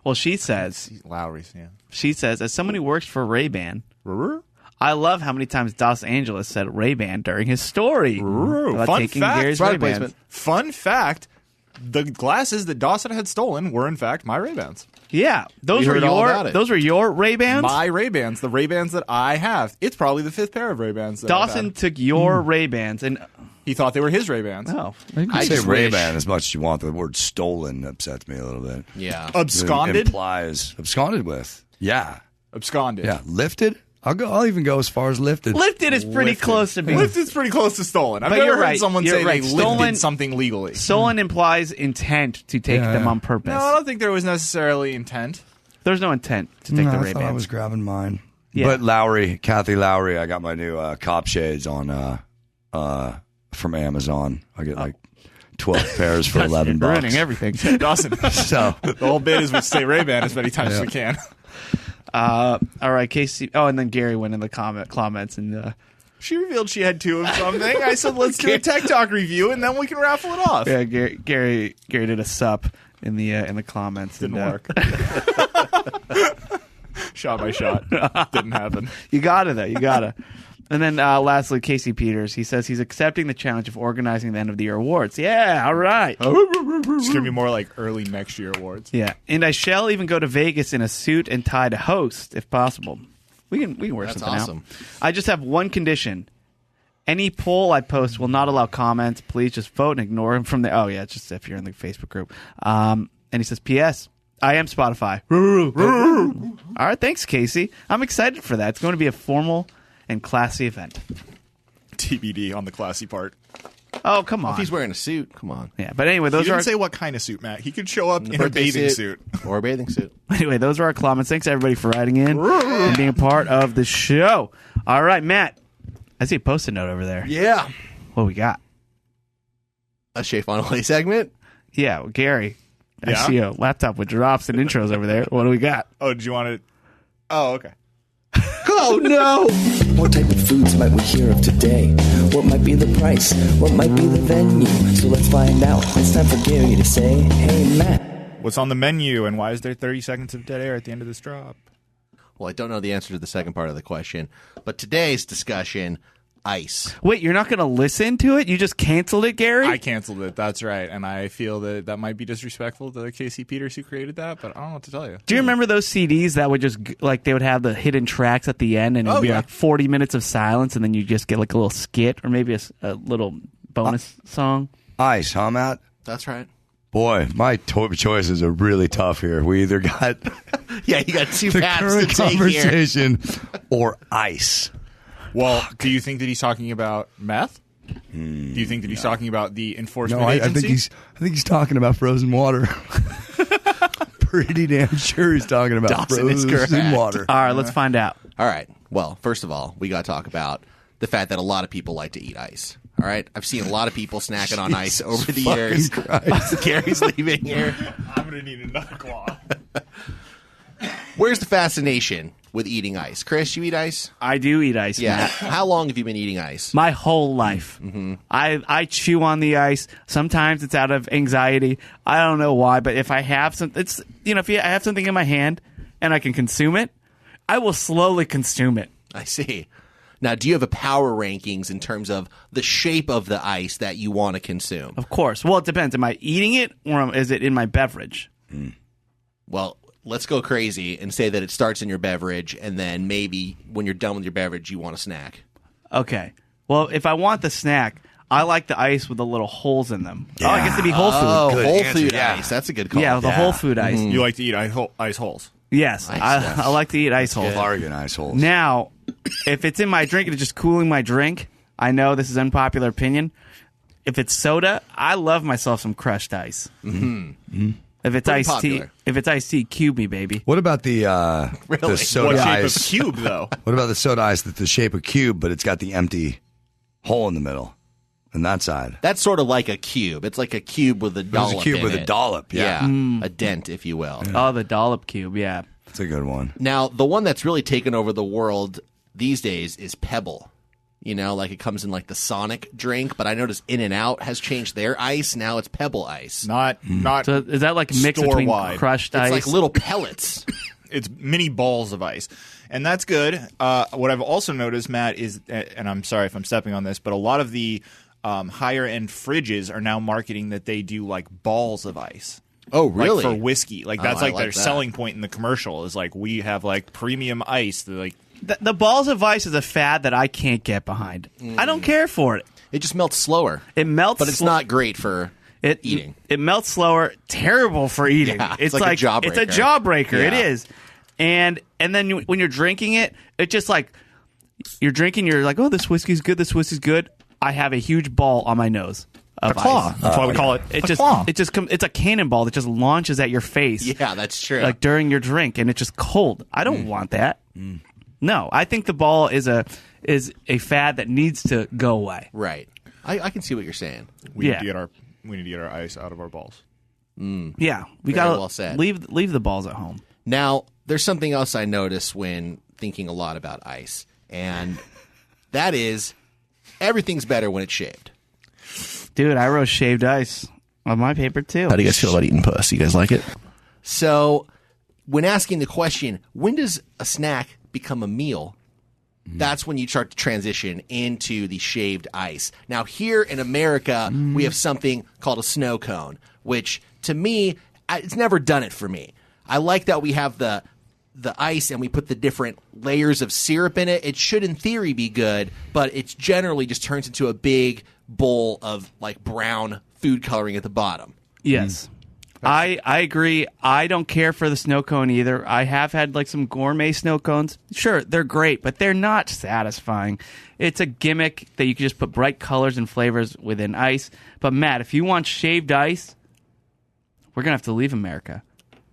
Well, she says, Lowry's, yeah. as someone who works for Ray-Ban, I love how many times Dos Angeles said Ray-Ban during his story about Fun taking fact. Gary's Product Ray-Bans. placement. Fun fact, the glasses that Dawson had stolen were, in fact, my Ray-Bans. Yeah, those We were heard all about it. those were your Ray-Bans. My Ray-Bans, the Ray-Bans that I have. It's probably the fifth pair of Ray-Bans that I've Dawson had. took your Ray-Bans and He thought they were his Ray-Bans. oh, You I can say just Ray-Ban wish- as much as you want. The word stolen upsets me a little bit. Yeah. Absconded? It implies absconded with. Yeah. Absconded. Yeah. Lifted? I'll even go as far as lifted. lifted is pretty Lifted. close to being. Lifted's pretty close to stolen. I've But never you're heard right. someone You're say right. they Stolen- lifted something legally. Stolen implies intent to take Yeah. them on purpose. No, I don't think there was necessarily intent. There's no intent to take No, the I thought Ray-Bans. I was grabbing mine. Yeah. But Kathy Lowry, I got my new cop shades on from Amazon. I get like 12 pairs for $11. ruining everything. Dawson. So The whole bit is we say Ray-Ban as many times as we can. All right, Casey. Oh, and then Gary went in the comments and She revealed she had two of something. I said, let's do a Tech Talk review, and then we can raffle it off. yeah, Gary did a sup in the comments. Didn't and, work. Shot by shot. Didn't happen. You got it though. You got it. And then lastly, Casey Peters. He says he's accepting the challenge of organizing the end of the year awards. Yeah, all right. It's going to be more like early next year awards. Yeah, and I shall even go to Vegas in a suit and tie to host if possible. We can work That's something awesome. out. I just have one condition. Any poll I post will not allow comments. Please just vote and ignore them from the. Oh yeah, it's just if you're in the Facebook group. And he says, "P.S. I am Spotify." All right, thanks, Casey. I'm excited for that. It's going to be a formal and classy event. TBD on the classy part. Oh, come on. If he's wearing a suit, come on. Yeah, but anyway, He those didn't are say what kind of suit, Matt. He could show up in a Birthday bathing suit. Or a bathing suit. anyway, those are our comments. Thanks everybody for writing in and being a part of the show. All right, Matt. I see a post-it note over there. Yeah. What we got? A Shea Funnel segment. Yeah, well, Gary. I Yeah? see a laptop with drops and intros over there. What do we got? Oh, did you want to? Oh, okay. Oh, no. What type of foods might we hear of today? What might be the price? What might be the venue? So let's find out. It's time for Gary to say, hey, Matt. What's on the menu, and why is there 30 seconds of dead air at the end of this drop? Well, I don't know the answer to the second part of the question, but today's discussion, ice. Wait, you're not going to listen to it? You just canceled it, Gary? I canceled it. That's right, and I feel that might be disrespectful to Casey Peters who created that, but I don't know what to tell you. Do you remember those CDs that would just, like, they would have the hidden tracks at the end and it would Oh, be yeah. like 40 minutes of silence and then you just get like a little skit or maybe a little bonus song? ice, huh, Matt? That's right. Boy, my choices are really tough here. We either got Yeah, you got two the paths to current take here. conversation or ice. Well, do you think that he's talking about meth? Do you think that he's talking about the enforcement No, I agency? think he's talking about frozen water. Pretty damn sure he's talking about Dawson is frozen correct. water. All right, let's find out. All right. Well, first of all, we got to talk about the fact that a lot of people like to eat ice. All right. I've seen a lot of people snacking on ice over the years. Gary's leaving here. I'm going to need another claw. Where's the fascination with eating ice? Chris, you eat ice? I do eat ice, Yeah. Matt. How long have you been eating ice? My whole life. I chew on the ice. Sometimes it's out of anxiety. I don't know why, but if I have some, I have something in my hand and I can consume it, I will slowly consume it. I see. Now, do you have a power rankings in terms of the shape of the ice that you want to consume? Of course. Well, it depends. Am I eating it or is it in my beverage? Well, let's go crazy and say that it starts in your beverage, and then maybe when you're done with your beverage, you want a snack. Okay. Well, if I want the snack, I like the ice with the little holes in them. Oh, I guess it'd be whole food. Oh, Good whole answer, food yeah. ice. That's a good call. Yeah, the whole food ice. You like to eat ice holes. Yes, Ice, I like to eat ice holes. Bargain ice holes. Now, if it's in my drink and it's just cooling my drink, I know this is unpopular opinion. If it's soda, I love myself some crushed ice. Mm-hmm. If it's Pretty iced popular. tea, if it's iced tea, cube me, baby. What about the Really? soda What shape ice? of cube, though? What about the soda ice that's the shape of cube, but it's got the empty hole in the middle on that side? That's sort of like a cube. It's like a cube with a dollop There's a cube in with it. a dollop, yeah. A dent, if you will. Oh, the dollop cube, yeah. That's a good one. Now, the one that's really taken over the world these days is Pebble. You know, like it comes in like the Sonic drink, but I noticed In-N-Out has changed their ice. Now it's Pebble ice. Not So is that like a mix between Store-wide. crushed It's ice? like little pellets. It's mini balls of ice, and that's good. What I've also noticed, Matt, is, and I'm sorry if I'm stepping on this, but a lot of the higher end fridges are now marketing that they do like balls of ice. Oh, really? Like for whiskey, like that's I like like their that. selling point in the commercial is like we have like premium ice. They're like The balls of ice is a fad that I can't get behind. I don't care for it. It just melts slower. It melts, But it's not great for eating. It melts slower. Terrible for eating. Yeah, it's like a jawbreaker. It's a jawbreaker. It Yeah. is. And then when you're drinking it, it's just like you're drinking. You're like, oh, this whiskey's good. This whiskey's good. I have a huge ball on my nose. Of claw. ice. That's why we call it. It a just claw. it's a cannonball that just launches at your face. Yeah, that's true. Like during your drink, and it's just cold. I don't want that. No, I think the ball is a fad that needs to go away. right. I can see what you're saying. we need yeah. to get our ice out of our balls. Yeah, we Very gotta well said. leave the balls at home. Now, there's something else I notice when thinking a lot about ice, and that is everything's better when it's shaved. Dude, I wrote shaved ice on my paper too. How do you guys feel about eating puss? You guys like it? So, when asking the question, when does a snack become a meal? That's when you start to transition into the shaved ice. Now, here in America, we have something called a snow cone, which to me, it's never done it for me. I like that we have the ice and we put the different layers of syrup in it. It should, in theory, be good, but it generally just turns into a big bowl of like brown food coloring at the bottom. Yes. I agree. I don't care for the snow cone either. I have had like some gourmet snow cones. Sure, they're great, but they're not satisfying. It's a gimmick that you can just put bright colors and flavors within ice. But Matt, if you want shaved ice, we're going to have to leave America.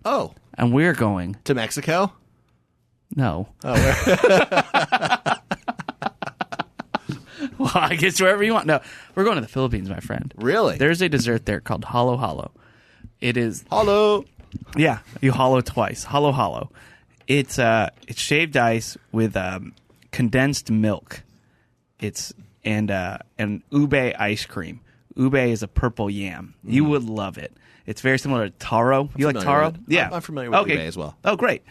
Oh, And we're going. to Mexico? No. Well, I guess wherever you want. No, we're going to the Philippines, my friend. Really? There's a dessert there called halo halo. It is, Hello. yeah, you hollow twice. Halo halo. It's shaved ice with condensed milk. It's and ube ice cream. Ube is a purple yam. You would love it. It's very similar to taro. You like familiar taro? with it. Yeah, I'm familiar with ube as well. Oh, great!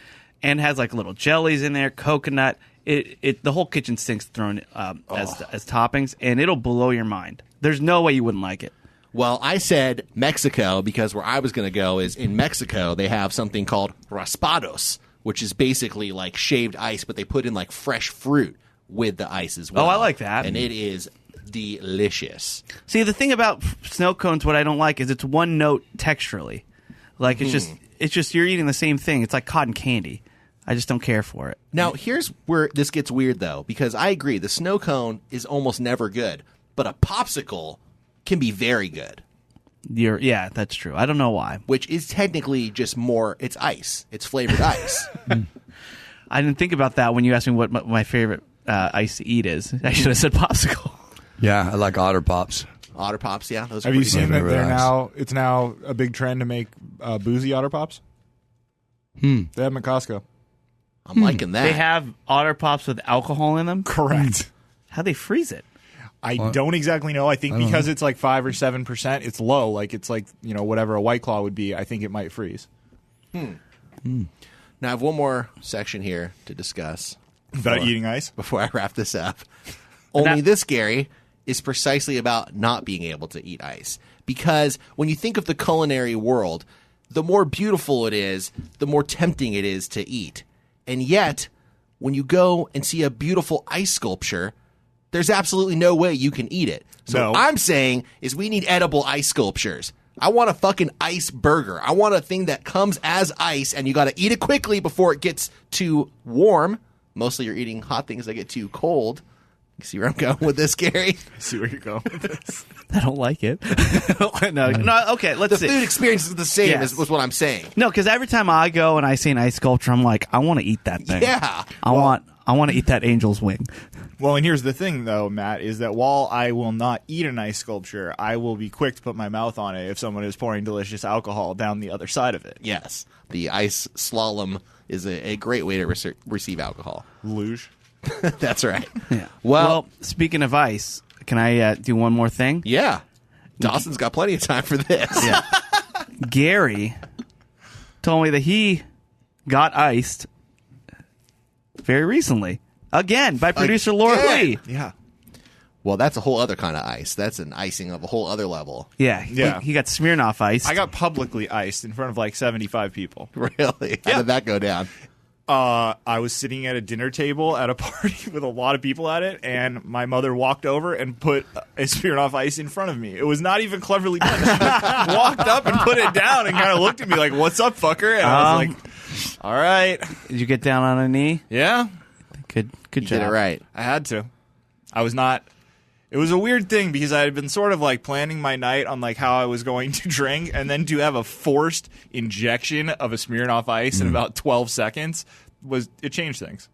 And has like little jellies in there, coconut. The whole kitchen sink's thrown as toppings, and it'll blow your mind. There's no way you wouldn't like it. Well, I said Mexico because where I was going to go is in Mexico, they have something called raspados, which is basically like shaved ice, but they put in like fresh fruit with the ice as well. Oh, I like that. And it is delicious. See, the thing about snow cones, what I don't like is it's one note texturally. Like it's just you're eating the same thing. It's like cotton candy. I just don't care for it. Now, here's where this gets weird, though, because I agree. The snow cone is almost never good. but a popsicle can be very good. Yeah, that's true. I don't know why. Which is technically just more, it's ice. It's flavored ice. I didn't think about that when you asked me what my favorite ice to eat is. I should have said popsicle. Yeah, I like Otter Pops. Otter Pops, yeah. Those are Have you pretty seen good. that it's now a big trend to make boozy Otter Pops? They have them at Costco. I'm liking that. They have Otter Pops with alcohol in them? Correct. How'd they freeze it? I don't exactly know. I think because it's like 5 or 7%, it's low. Like it's like, whatever a White Claw would be, I think it might freeze. Now I have one more section here to discuss. About eating ice? Before I wrap this up. Only this, Gary, is precisely about not being able to eat ice. Because when you think of the culinary world, the more beautiful it is, the more tempting it is to eat. And yet, when you go and see a beautiful ice sculpture, there's absolutely no way you can eat it. So what I'm saying is we need edible ice sculptures. I want a fucking ice burger. I want a thing that comes as ice, and you got to eat it quickly before it gets too warm. Mostly you're eating hot things that get too cold. You see where I'm going with this, Gary? I see where you're going with this. I don't like it. No, okay, let's see. The food experience is the same, was what I'm saying. No, because every time I go and I see an ice sculpture, I'm like, I want to eat that thing. Yeah. I want to eat that angel's wing. Well, and here's the thing, though, Matt, is that while I will not eat an ice sculpture, I will be quick to put my mouth on it if someone is pouring delicious alcohol down the other side of it. Yes. The ice slalom is a great way to receive alcohol. Luge. That's right. Yeah. Well, speaking of ice, can I do one more thing? Yeah. Dawson's got plenty of time for this. Yeah. Gary told me that he got iced very recently. Again, by producer Laura Lee. Yeah. Well, that's a whole other kind of ice. That's an icing of a whole other level. Yeah. Yeah. He got Smirnoff iced. I got publicly iced in front of like 75 people. Really? How did that go down? I was sitting at a dinner table at a party with a lot of people at it, and my mother walked over and put a Smirnoff Ice in front of me. It was not even cleverly done. She just walked up and put it down and kind of looked at me like, "What's up, fucker?" And I was like, "All right." Did you get down on a knee? Yeah. Good You job. did it right. I had to. I was not. It was a weird thing because I had been sort of like planning my night on like how I was going to drink, and then to have a forced injection of a Smirnoff Ice in about 12 seconds it changed things.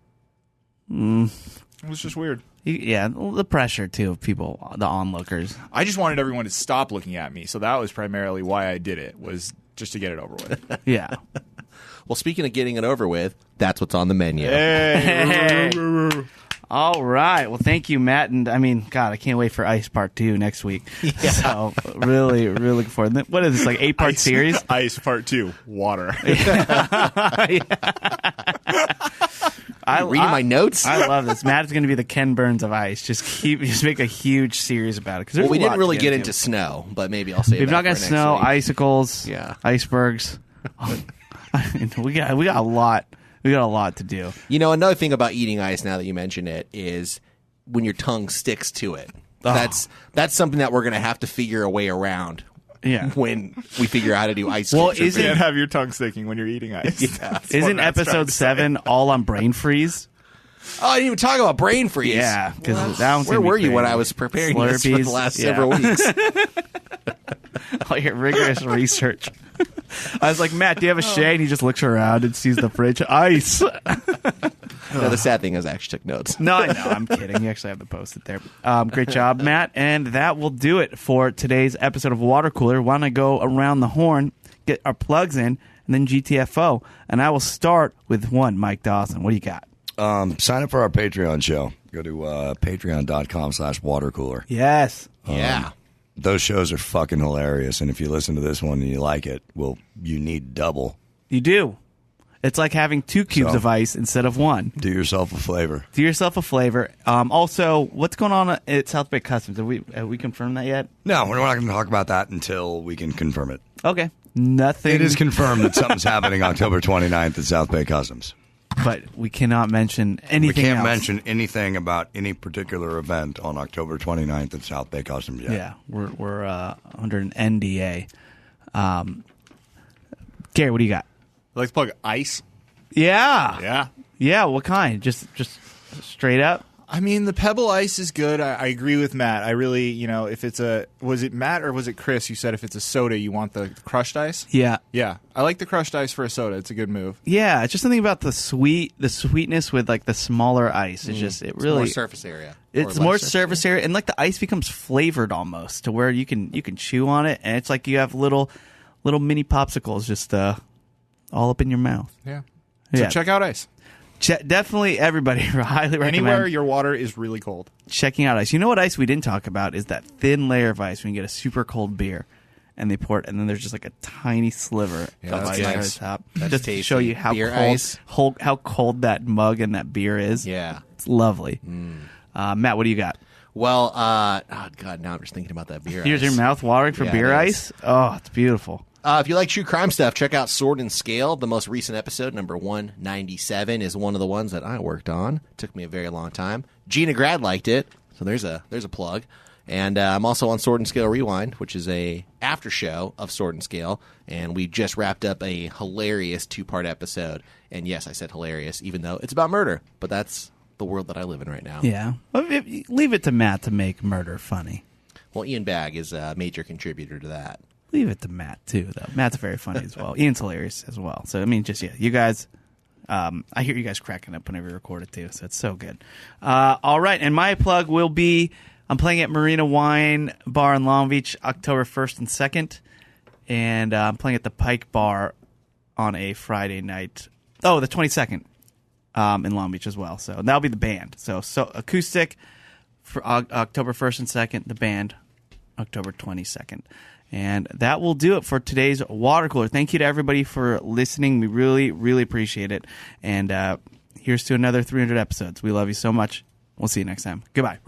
It was just weird. Yeah, the pressure too of people, the onlookers. I just wanted everyone to stop looking at me, so that was primarily why I did it, was just to get it over with. Yeah. Well, speaking of getting it over with, that's what's on the menu. Hey. All right. Well, thank you, Matt. And I mean, God, I can't wait for Ice Part 2 next week. Yeah. So really, really looking forward. What is this, like 8-part series? Ice Part 2, water. Reading my notes? I love this. Matt is going to be the Ken Burns of ice. Just make a huge series about it. Well, we didn't really get into snow, but maybe I'll save We've that not got for next snow, week. icicles, Yeah. icebergs. we got a lot. We got a lot to do. You know, another thing about eating ice, now that you mention it, is when your tongue sticks to it. That's something that we're going to have to figure a way around. Yeah. When we figure out how to do ice. Well, sculpture. You can't have your tongue sticking when you're eating ice. Yeah. Isn't episode 7 all on brain freeze? Oh, I didn't even talk about brain freeze. Yeah, because that one's Where gonna be were you when crazy. I was preparing this for the Slurpees, last yeah. several weeks? All your rigorous research. I was like, Matt, do you have a shade? He just looks around and sees the fridge. Ice. No, the sad thing is I actually took notes. No, I know. I'm kidding. You actually have to post it there. Great job, Matt. And that will do it for today's episode of Water Cooler. Why don't I go around the horn, get our plugs in, and then GTFO. And I will start with one, Mike Dawson. What do you got? Sign up for our Patreon show. Go to patreon.com/watercooler. Yes. Yeah. Those shows are fucking hilarious. And if you listen to this one and you like it, well, you need double. You do. It's like having 2 cubes So- of ice instead of 1. Do yourself a flavor. Do yourself a flavor. Also, what's going on at South Bay Customs? Have we confirmed that yet? No, we're not going to talk about that until we can confirm it. Okay. Nothing. It is confirmed that something's happening October 29th at South Bay Customs. But we cannot mention anything We can't else. mention anything about any particular event on October 29th at South Bay Customs yet. Yeah, we're under an NDA. Gary, what do you got? I'd like to plug ice. Yeah. Yeah. Yeah, what kind? Just straight up? I mean, the Pebble Ice is good. I agree with Matt. I really, if it's was it Matt or was it Chris who said if it's a soda, you want the crushed ice? Yeah. Yeah. I like the crushed ice for a soda. It's a good move. Yeah, it's just something about the sweetness with like the smaller ice. It's just, it really. More surface area. It's more surface area. And like the ice becomes flavored almost to where you can chew on it. And it's like you have little mini popsicles just all up in your mouth. Yeah. So check out ice. Definitely, everybody highly recommend. Anywhere your water is really cold. Checking out ice. You know what ice we didn't talk about is that thin layer of ice when you get a super cold beer, and they pour it, and then there's just like a tiny sliver of ice on the top, just to show you how how cold that mug and that beer is. Yeah, it's lovely. Matt, what do you got? Well, oh God, now I'm just thinking about that beer. Here's your mouth watering for beer ice. Oh, it's beautiful. If you like true crime stuff, check out Sword and Scale. The most recent episode, number 197, is one of the ones that I worked on. Took me a very long time. Gina Grad liked it, so there's a plug. And I'm also on Sword and Scale Rewind, which is a after show of Sword and Scale, and we just wrapped up a hilarious 2-part episode. And yes, I said hilarious, even though it's about murder, but that's the world that I live in right now. Yeah, leave it to Matt to make murder funny. Well, Ian Bagg is a major contributor to that. Leave it to Matt, too, though. Matt's very funny as well. Ian's hilarious as well. So, I mean, just, you guys, I hear you guys cracking up whenever you record it, too. So, it's so good. All right. And my plug will be, I'm playing at Marina Wine Bar in Long Beach October 1st and 2nd. And I'm playing at the Pike Bar on a Friday night. Oh, the 22nd in Long Beach as well. So, that'll be the band. So acoustic for October 1st and 2nd. The band, October 22nd. And that will do it for today's Water Cooler. Thank you to everybody for listening. We really, really appreciate it. And here's to another 300 episodes. We love you so much. We'll see you next time. Goodbye.